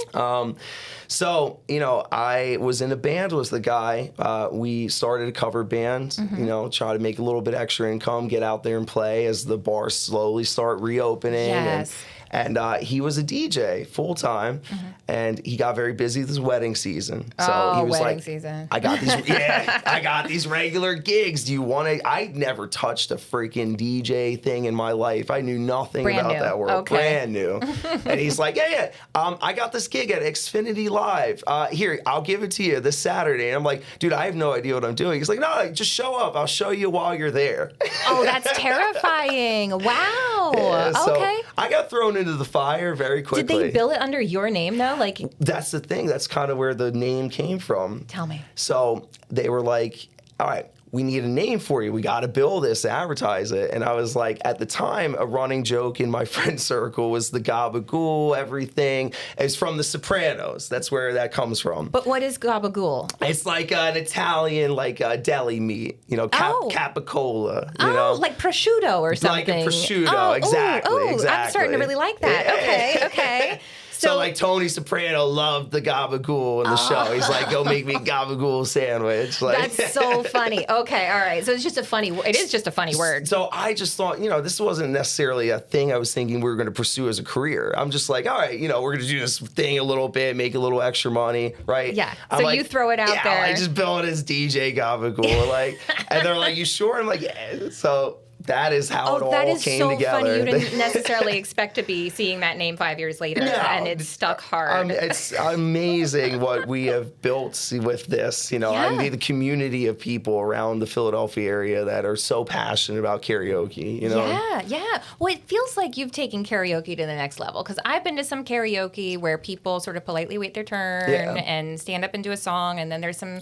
So, you know, I was in a band with the guy. We started a cover band, you know, try to make a little bit extra income, get out there and play as the bars slowly start reopening. Yes. And he was a DJ full time, and he got very busy this wedding season. So he was wedding like, season. I got these, I got these regular gigs. Do you want to? I never touched a freaking DJ thing in my life. I knew nothing Brand about new. that world. Okay. Brand new. And he's like, yeah. I got this gig at Xfinity Live. Here, I'll give it to you this Saturday. And I'm like, dude, I have no idea what I'm doing. He's like, no, just show up. I'll show you while you're there. Oh, that's terrifying. Wow. Yeah, so Okay. I got thrown into the fire very quickly. Did they bill it under your name though? Like, That's the thing. That's kind of where the name came from. tell me. So they were like, all right, we need a name for you. We got to bill this, advertise it. And I was like, at the time, a running joke in my friend circle was the gabagool, everything. It's from The Sopranos. That's where that comes from. But what is gabagool? It's like an Italian, like deli meat, you know, capicola, you know? Like prosciutto or something. Like a prosciutto, exactly, I'm starting to really like that. Yeah. Okay. So like Tony Soprano loved the gabagool in the show. He's like, go make me a gabagool sandwich. Like, That's so funny. Okay, all right. So it's just a funny. It is just a funny word. So I just thought, you know, this wasn't necessarily a thing I was thinking we were going to pursue as a career. I'm just like, all right, you know, we're going to do this thing a little bit, make a little extra money, right? Yeah. I'm So like, you throw it out yeah, there. I just bill it as DJ Gabagool, like, and they're like, you sure? I'm like, yeah. So that is how it all that is came so together. funny. You didn't necessarily expect to be seeing that name 5 years later, No, and it stuck hard. It's amazing what we have built with this. You know, I Yeah. mean, the community of people around the Philadelphia area that are so passionate about karaoke. You know, Yeah. Well, it feels like you've taken karaoke to the next level, because I've been to some karaoke where people sort of politely wait their turn Yeah. and stand up and do a song, and then there's some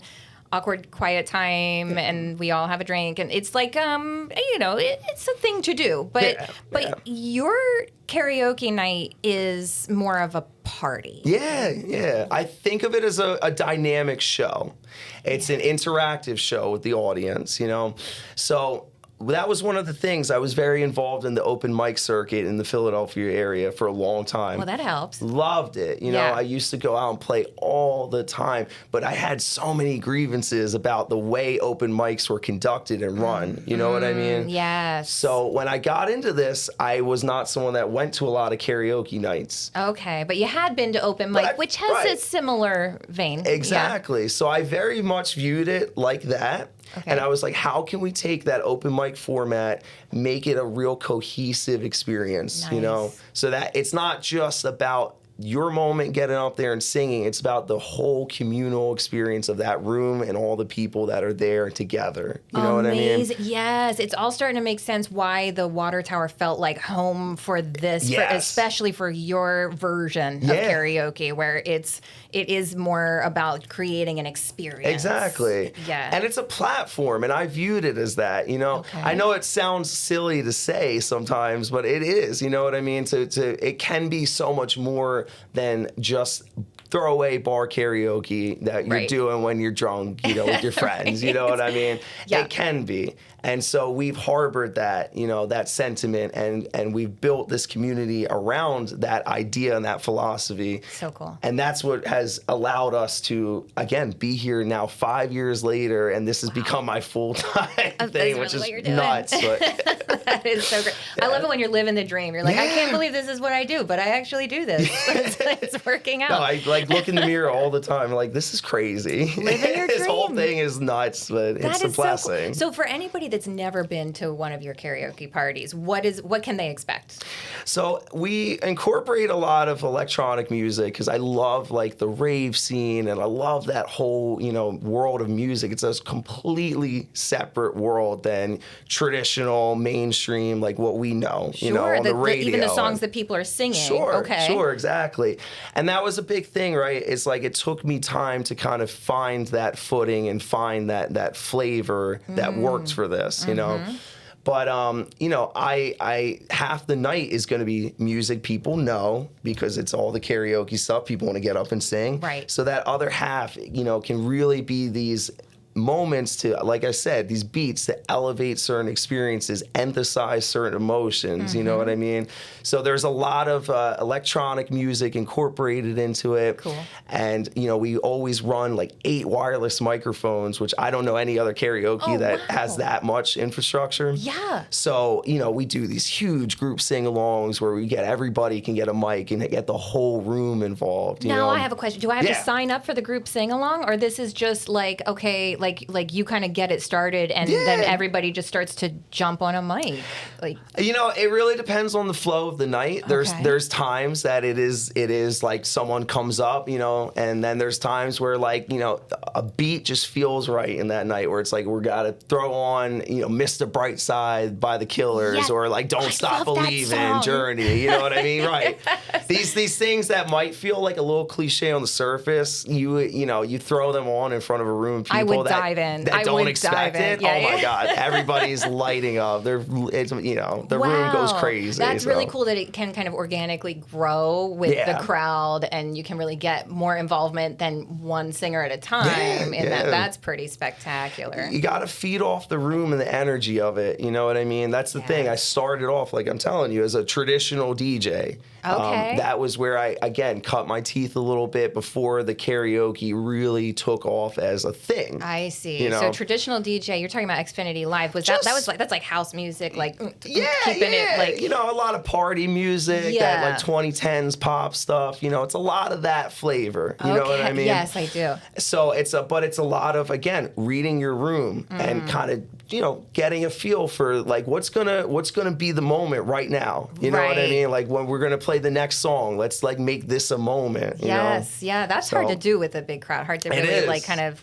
awkward quiet time and we all have a drink, and it's like you know, it's a thing to do, but your karaoke night is more of a party. Yeah. I think of it as a dynamic show. It's an interactive show with the audience, you know. So that was one of the things. I was very involved in the open mic circuit in the Philadelphia area for a long time. Well, that helps. Loved it. You know, Yeah. I used to go out and play all the time, but I had so many grievances about the way open mics were conducted and run. You know what I mean? Yes. So when I got into this, I was not someone that went to a lot of karaoke nights. Okay, but you had been to open mic, which has a similar vein. Exactly. So I very much viewed it like that. Okay. And I was like, how can we take that open mic format, make it a real cohesive experience, you know? Nice. So that it's not just about your moment getting up there and singing. It's about the whole communal experience of that room and all the people that are there together. You know what I mean? Amazing. Yes, it's all starting to make sense why the Water Tower felt like home for this, Yes. especially for your version of Yeah. karaoke, where it is more about creating an experience. Exactly. Yeah. And it's a platform, and I viewed it as that, you know. Okay. I know it sounds silly to say sometimes, but it is, you know what I mean? It can be so much more than just throwaway bar karaoke that you're Right. doing when you're drunk, you know, with your friends, you know what I mean? Yeah. It can be. And so we've harbored that, you know, that sentiment, and we've built this community around that idea and that philosophy. So cool. And that's what has allowed us to, again, be here now 5 years later, and this has become my full-time That's thing, which really is what you're doing. nuts. But That is so great. I love it when you're living the dream. You're like, I can't believe this is what I do, but I actually do this. It's working out. no, I like look in the mirror all the time, like, this is crazy. Living your This whole dream. thing is nuts, but That it's a is so blessing. cool. So for anybody that's never been to one of your karaoke parties, what can they expect? So we incorporate a lot of electronic music because I love like the rave scene, and I love that whole, you know, world of music. It's a completely separate world than traditional mainstream, like what we know, you know, on the radio. even the songs that people are singing. Sure, Okay. sure, exactly. And that was a big thing, right? It's like it took me time to kind of find that footing and find that flavor that worked for this, you know. But you know, I half the night is going to be music people know because it's all the karaoke stuff. People want to get up and sing. Right. So that other half, you know, can really be these moments to, like I said, these beats that elevate certain experiences, emphasize certain emotions, you know what I mean? So there's a lot of electronic music incorporated into it. Cool. And, you know, we always run like 8 wireless microphones, which I don't know any other karaoke Oh, that wow. has that much infrastructure. Yeah. So, you know, we do these huge group sing-alongs where everybody can get a mic and get the whole room involved. You Now know? I have a question. Do I have to Yeah. sign up for the group sing along, or this is just like, okay, like you kind of get it started and then Yeah. everybody just starts to jump on a mic? Like, You know, it really depends on the flow of the night. Okay. There's times that it is like someone comes up, you know, and then there's times where, like, you know, a beat just feels right in that night where it's like we gotta throw on, you know, Mr. Brightside by the Killers, Yes. or like Don't I Stop love that Believing, song. Journey. You know what I mean? Right. These things that might feel like a little cliche on the surface, you know, you throw them on in front of a room of people I would that, dive in. that I don't would expect dive in. it. Yeah, Oh my yeah. God. Everybody's lighting up. It's, you know, the room goes wow. crazy. That's so. really cool that it can kind of organically grow with Yeah. the crowd, and you can really get more involvement than one singer at a time. Yeah, and yeah. that's pretty spectacular. You got to feed off the room and the energy of it. You know what I mean? That's the thing. I Yes. started off, like I'm telling you, as a traditional DJ. Okay. That was where I, again, cut my teeth a little bit before the karaoke really took off as a thing. I see. You know? So traditional DJ, you're talking about Xfinity Live. Was that was like that's like house music, like Yeah, keeping yeah. it like you know, a lot of party music, Yeah. that like 2010s pop stuff. You know, it's a lot of that flavor. You know what I Okay, mean? Yes, I do. So it's a lot of, again, reading your room and kind of, you know, getting a feel for like what's gonna be the moment right now. You know what I Right. mean? Like when we're gonna play the next song, let's like make this a moment. You Yes, know? yeah, that's hard So- to do with a big crowd. Hard to It really is. like kind of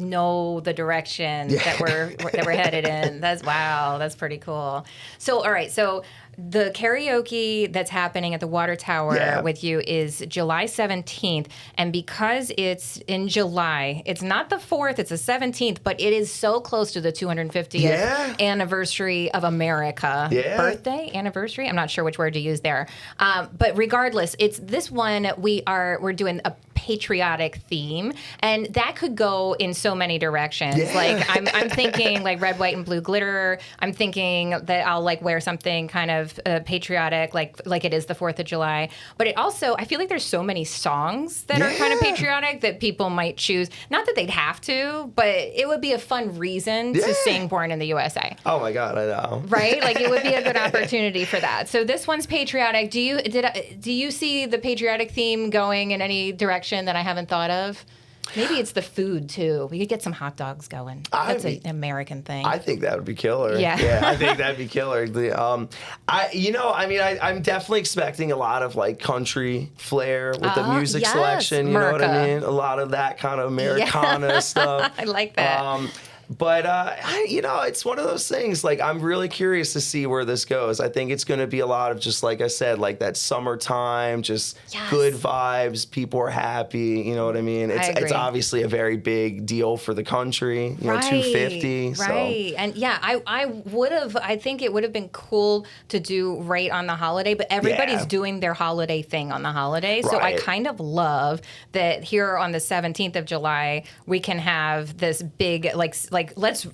know the direction that we're headed in. That's pretty cool. So all right, so the karaoke that's happening at the Water Tower Yeah. with you is July 17th, and because it's in July, it's not the 4th, it's the 17th, but it is so close to the 250th Yeah. anniversary of America. Yeah. Birthday, anniversary. I'm not sure which word to use there, but regardless, it's this one. We're doing a patriotic theme, and that could go in so many directions. Yeah. Like I'm thinking like red, white, and blue glitter. I'm thinking that I'll like wear something kind of patriotic, like it is the 4th of July. But it also, I feel like there's so many songs that are kind of Yeah. patriotic that people might choose. Not that they'd have to, but it would be a fun reason Yeah. to sing "Born in the USA." Oh my God, I know. Right? Like it would be a good opportunity for that. So this one's patriotic. Do you see the patriotic theme going in any direction that I haven't thought of? Maybe it's the food too. We could get some hot dogs going. That's an American thing. I think that would be killer. Yeah. I think that'd be killer. I'm definitely expecting a lot of like country flair with the music yes, selection. You know what I America. mean? A lot of that kind of Americana stuff. I like that. But it's one of those things. Like, I'm really curious to see where this goes. I think it's going to be a lot of just, like I said, like that summertime, just Yes. good vibes. People are happy. You know what I mean? I agree. It's obviously a very big deal for the country. You know, 250. Right. And yeah, I think it would have been cool to do right on the holiday, but everybody's Yeah. doing their holiday thing on the holiday. So I Right. kind of love that here on the 17th of July, we can have this big, like let's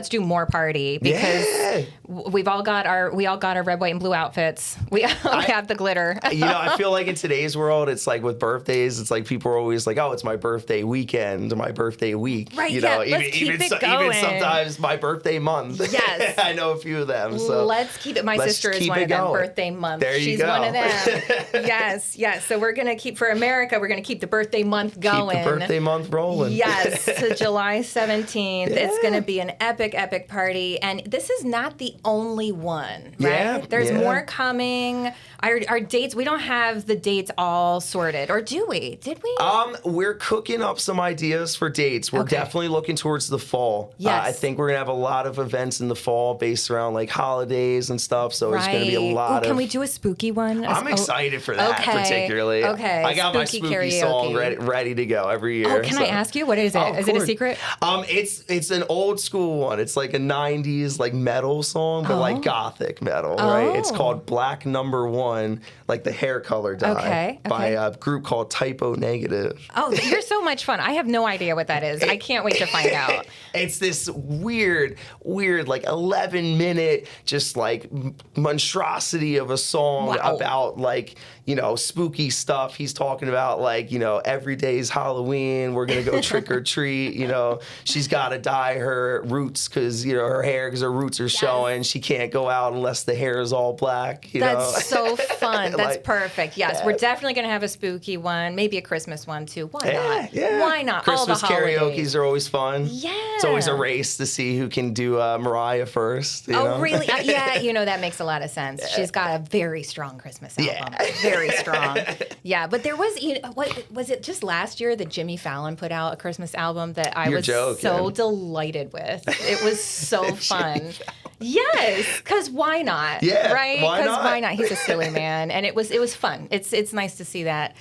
do more party because Yeah. we all got our red, white, and blue outfits. We have the glitter. I feel like in today's world, it's like with birthdays, it's like people are always like, oh, it's my birthday weekend or my birthday week. Right, You yeah, know, let's keep it even going. sometimes my birthday month. Yes. I know a few of them. So Let's keep it. My let's sister is keep one it of them. going. Birthday month. There you She's go. one of them. Yes. So we're gonna keep for America. We're gonna keep the birthday month going. Keep the birthday month rolling. Yes, to July 17th. It's Yeah. going to be an epic party. And this is not the only one, right? Yeah, There's yeah. more coming. Our dates, we don't have the dates all sorted. Or do we? Did we? We're cooking up some ideas for dates. We're Okay. definitely looking towards the fall. Yes. I think we're going to have a lot of events in the fall based around like holidays and stuff. So it's going to be a lot Can of... we do a spooky one? I'm excited for that particularly. Okay. I got my Spooky spooky karaoke. song ready to go every year. Oh, can I ask you? What is it? Oh, of Is it a course. secret? It's an old school one. It's like a 90s like metal song, but like gothic metal, right? It's Oh. called Black Number One, like the hair color dye, Okay, by okay. a group called Typo Negative. Oh, you're so much fun. I have no idea what that is. I can't wait to find out. It's this weird, like 11-minute, just like monstrosity of a song Wow. about like, spooky stuff. He's talking about like, every day's Halloween. We're going to go trick or treat. She's got to dye her roots because, her hair, because her roots are showing. She can't go out unless the hair is all black. That's so fun. That's Like, perfect. Yes, yeah. we're definitely going to have a spooky one, maybe a Christmas one too. Why not? Yeah. Why not? Christmas All the holidays. karaoke's are always fun. Yeah. It's always a race to see who can do Mariah first. You Oh, know? really? Yeah, that makes a lot of sense. She's got a very strong Christmas album. Yeah. Very strong. Yeah, but there was, what was it just last year that Jimmy Fallon put out a Christmas album that I You're was joking. so delighted with. It was so fun. Yes, because why not? Yeah, right. why Because not? why not? He's a silly man, and it was fun. It's nice to see that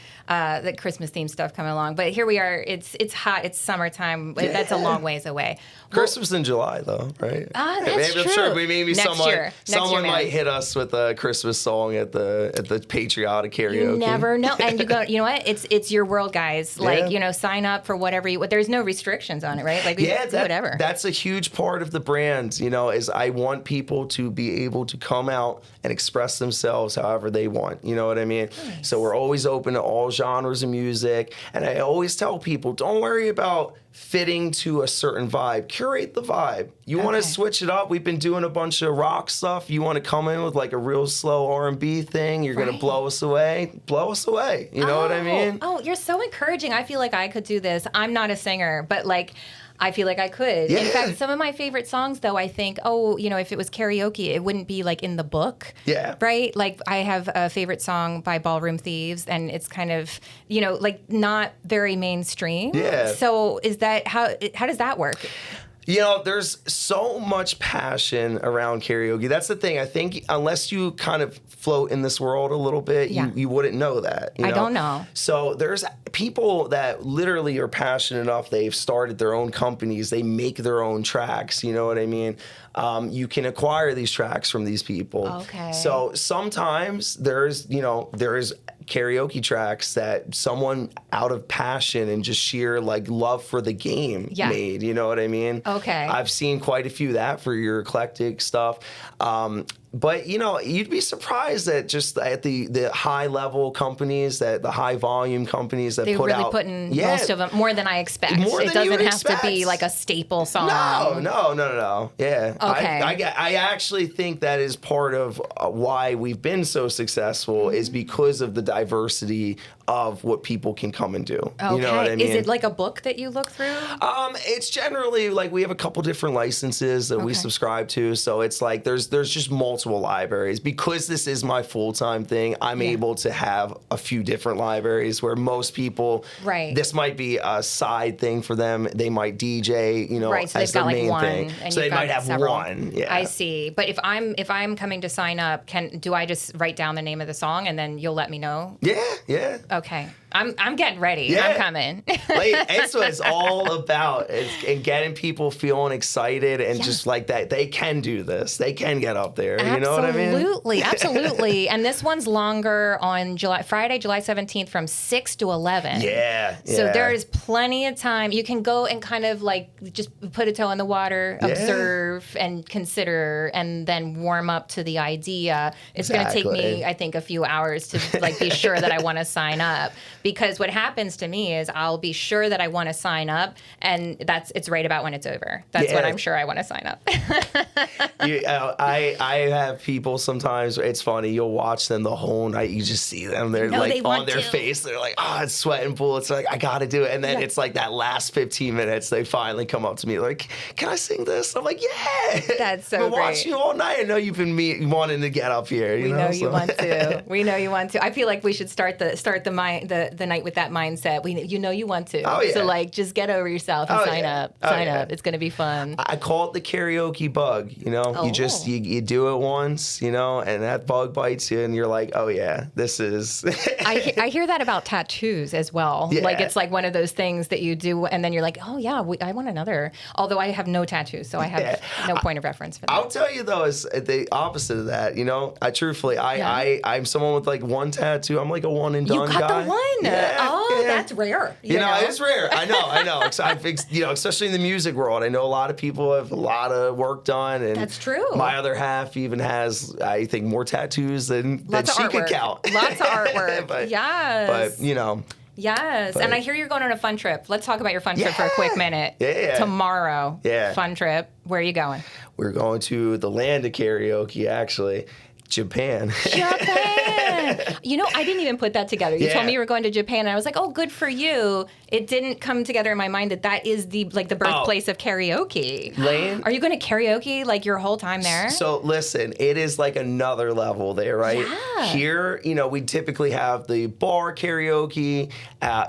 Christmas themed stuff coming along. But here we are. It's hot. It's summertime. That's a long ways away. Christmas in July, though, right? That's I'm true. sure maybe Next someone year, someone man. might hit us with a Christmas song at the patriotic karaoke. You never know. And you know what? It's your world, guys. Like, Yeah. sign up for whatever there's no restrictions on it, right? Like, we can do whatever. That's a huge part of the brand, is I want people to be able to come out and express themselves however they want. You know what I mean? Nice. So we're always open to all genres of music. And I always tell people, don't worry about fitting to a certain vibe. Curate the vibe. You want to Okay. switch it up. We've been doing a bunch of rock stuff. You want to come in with like a real slow R&B thing. You're going Right. to blow us away. Blow us away. You know what I mean? Oh, you're so encouraging. I feel like I could do this. I'm not a singer, but like, I feel like I could. Yeah. In fact, some of my favorite songs, though, I think, if it was karaoke, it wouldn't be like in the book. Yeah. Right? Like, I have a favorite song by Ballroom Thieves, and it's kind of, like not very mainstream. Yeah. So how does that work? There's so much passion around karaoke. That's the thing. I think unless you kind of float in this world a little bit, Yeah. you wouldn't know that. I don't know. So there's people that literally are passionate enough. They've started their own companies. They make their own tracks. You know what I mean? You can acquire these tracks from these people. Okay. So sometimes there's karaoke tracks that someone out of passion and just sheer like love for the game Yeah. made. You know what I mean? Okay. I've seen quite a few of that for your eclectic stuff. But you'd be surprised that just at the high level companies, that the high volume companies that They put really out, put in most of them, more than I expect. More It than you doesn't would have to be expect. like a staple song. No. Yeah. Okay. I actually think that is part of why we've been so successful is because of the diversity of what people can come and do. Okay. You know what I mean? Is it like a book that you look through? It's generally like we have a couple different licenses that we Okay. subscribe to, so it's like there's just multiple libraries. Because this is my full-time thing, I'm able to have a few different libraries where most people, Right. this might be a side thing for them. They might DJ, Right, so as they've their got like main one, thing. and So you've they got might have several. one. Yeah. I see. But if I'm coming to sign up, do I just write down the name of the song and then you'll let me know? Yeah. Okay, I'm getting ready. Yeah. I'm coming. Like, that's what it's all about, and getting people feeling excited and just like that they can do this. They can get up there. You know what I mean? Absolutely. And this one's longer on Friday, July 17th from 6 to 11. Yeah. So there is plenty of time. You can go and kind of like just put a toe in the water, observe and consider, and then warm up to the idea. It's going to take me, I think, a few hours to like be sure that I want to sign up. Because what happens to me is I'll be sure that I want to sign up, and it's right about when it's over. That's when I'm sure I want to sign up. I have people sometimes. It's funny. You'll watch them the whole night. You just see them. They're No, like they on want their to. face. They're like, it's sweating bullets. They're like, I got to do it. And then it's like that last 15 minutes. They finally come up to me like, can I sing this? I'm like, yeah. That's so I've been great. watching you all night. I know you've been wanting to get up here. We know you want to. We know you want to. I feel like we should start the night with that mindset. You know you want to. Oh, yeah. So like just get over yourself and sign yeah. up. Oh, Sign yeah. up. It's gonna be fun. I call it the karaoke bug. You just you do it once, and that bug bites you, and you're like, oh yeah, this is. I hear that about tattoos as well. Yeah. Like it's like one of those things that you do, and then you're like, oh yeah, I want another. Although I have no tattoos, so I have no point of reference for that. I'll tell you though, is the opposite of that. I'm someone with like one tattoo. I'm like a one and done You got guy. the one. Yeah. That's rare. You know? It's rare. I know. Especially in the music world, I know a lot of people have a lot of work done, and That's true. My other half even has, I think, more tattoos than Lots she of could artwork. count. Lots of artwork. But yes. Yes, But- and I hear you're going on a fun trip. Let's talk about your fun trip for a quick minute. Yeah. Tomorrow. Yeah. Fun trip. Where are you going? We're going to the land of karaoke, actually, Japan. Japan. I didn't even put that together. You Yeah. told me you were going to Japan, and I was like, oh, good for you. It didn't come together in my mind that is the birthplace of karaoke. Lane? Are you going to karaoke like your whole time there? So listen, it is like another level there, right? Yeah. Here, we typically have the bar karaoke.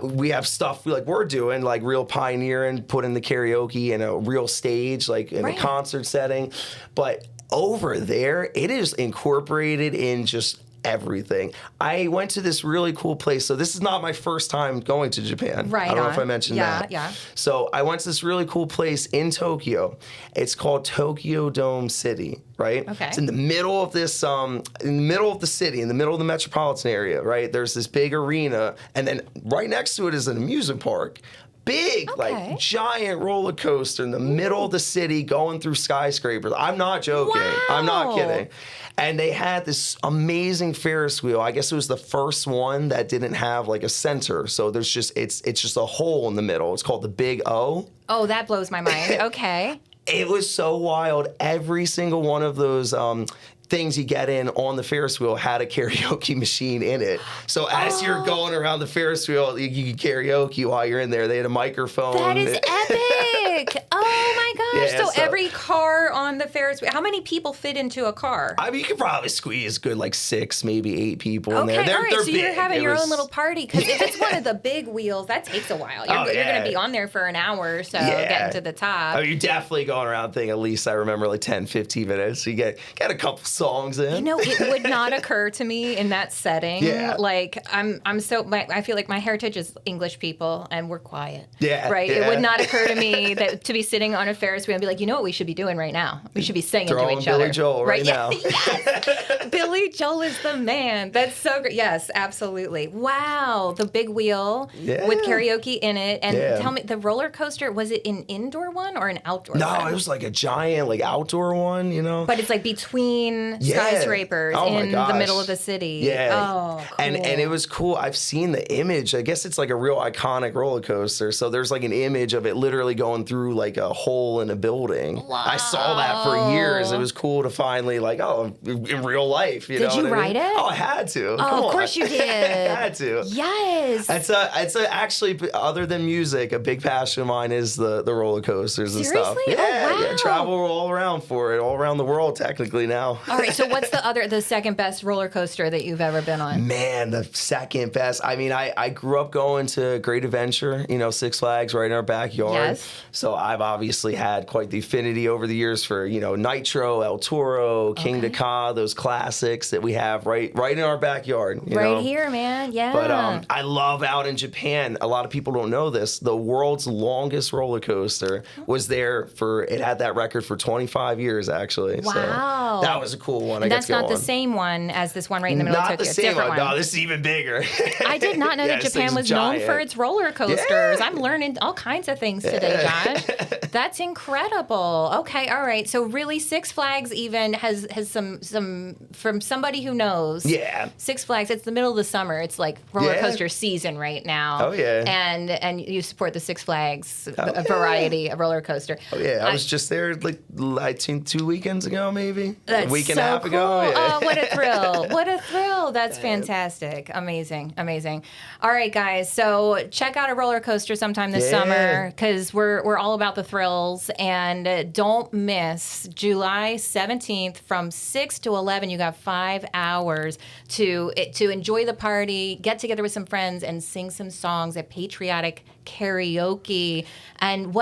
We have stuff like we're doing, like real pioneering, putting the karaoke in a real stage, like in a concert setting. But over there, it is incorporated in just everything. I went to this really cool place. So this is not my first time going to Japan. Right I don't know on. if I mentioned that. Yeah. So I went to this really cool place in Tokyo. It's called Tokyo Dome City, right? Okay. It's in the middle of this, in the middle of the city, in the middle of the metropolitan area, right? There's this big arena, and then right next to it is an amusement park. Big, Okay. like giant roller coaster in the middle of the city going through skyscrapers. I'm not joking. I'm not Wow. kidding. And they had this amazing Ferris wheel. I guess it was the first one that didn't have like a center. So there's just it's just a hole in the middle. It's called the Big O. Oh, that blows my mind. Okay. It was so wild. Every single one of those things you get in on the Ferris wheel had a karaoke machine in it. So as you're going around the Ferris wheel, you can karaoke while you're in there. They had a microphone. That is epic. Oh my gosh. Yeah, so so- every car on the Ferris wheel, how many people fit into a car? I mean, you could probably squeeze good like 6, maybe 8 people in Okay, there. They're, all right. they're So you're big. having It your was- own little party because if it's one of the big wheels, that takes a while. You're going yeah. to be on there for an hour or so, Yeah. getting to the top. I mean, you're definitely going around thing at least I remember like 10, 15 minutes. You get a couple songs in. It would not occur to me in that setting. Yeah. Like I feel like my heritage is English people, and we're quiet. Yeah, Right. yeah. It would not occur to me that to be sitting on a Ferris wheel we're gonna be like, you know what we should be doing right now? We should be singing Throw to on each other. Billy Joel right now. Yes. Billy Joel is the man. That's so great. Yes, absolutely. Wow, the big wheel with karaoke in it. And tell me, the roller coaster, was it an indoor one or an outdoor one? No, it was like a giant, like outdoor one, you know. But it's like between skyscrapers in the middle of the city. Yeah. Oh, cool. And it was cool. I've seen the image. I guess it's like a real iconic roller coaster. So there's like an image of it literally going through like a hole in a building. Wow. I saw that for years. It was cool to finally like, oh, in real life. You know Did you what I mean? ride it? Oh, I had to. Oh, of course you did. I had to. Yes. It's actually, other than music, a big passion of mine is the roller coasters and stuff. Seriously? Yeah, Oh, wow. yeah, travel all around for it, all around the world technically now. All right, so what's the second best roller coaster that you've ever been on? Man, the second best. I mean, I grew up going to Great Adventure, Six Flags right in our backyard. Yes. So I've obviously had quite the affinity over the years for, Nitro, El Toro, King to Ka, those classics that we have right in our backyard. You know? Here, man. Yeah. But I love out in Japan. A lot of people don't know this. The world's longest roller coaster was there it had that record for 25 years, actually. Wow. So that was a cool one. And that's not the same one as this one right in the middle of Tokyo. Not the same Different one. No, this is even bigger. I did not know that this Japan thing's was known giant. for its roller coasters. I'm learning all kinds of things today, Josh. That's incredible. Okay, all right. So really, Six Flags even has some from somebody who knows. Yeah. Six Flags. It's the middle of the summer. It's like roller coaster season right now. Oh, yeah. And you support the Six Flags variety of roller coaster. Oh, yeah. I was just there like I think 2 weekends ago, maybe. That's a week and so a half cool. ago. Yeah. Oh, what a thrill. What a thrill. That's fantastic. Amazing. Amazing. All right, guys. So check out a roller coaster sometime this summer because we're all about the thrills. And don't miss July 17th from 6 to 11. You got 5 hours to enjoy the party, get together with some friends, and sing some songs at Patriotic Karaoke. And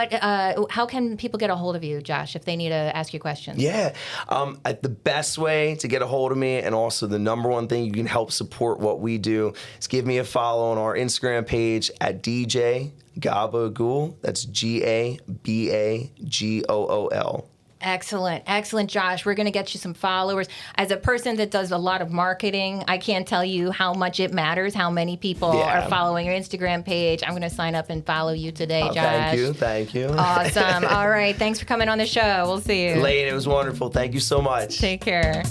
how can people get a hold of you, Josh, if they need to ask you questions? Yeah. The best way to get a hold of me, and also the number one thing you can help support what we do, is give me a follow on our Instagram page at DJ Gabagool. That's GABAGOOL. Excellent. Excellent, Josh. We're going to get you some followers. As a person that does a lot of marketing, I can't tell you how much it matters how many people are following your Instagram page. I'm going to sign up and follow you today, Josh. Thank you. Awesome. All right. Thanks for coming on the show. We'll see you. Lane, it was wonderful. Thank you so much. Take care.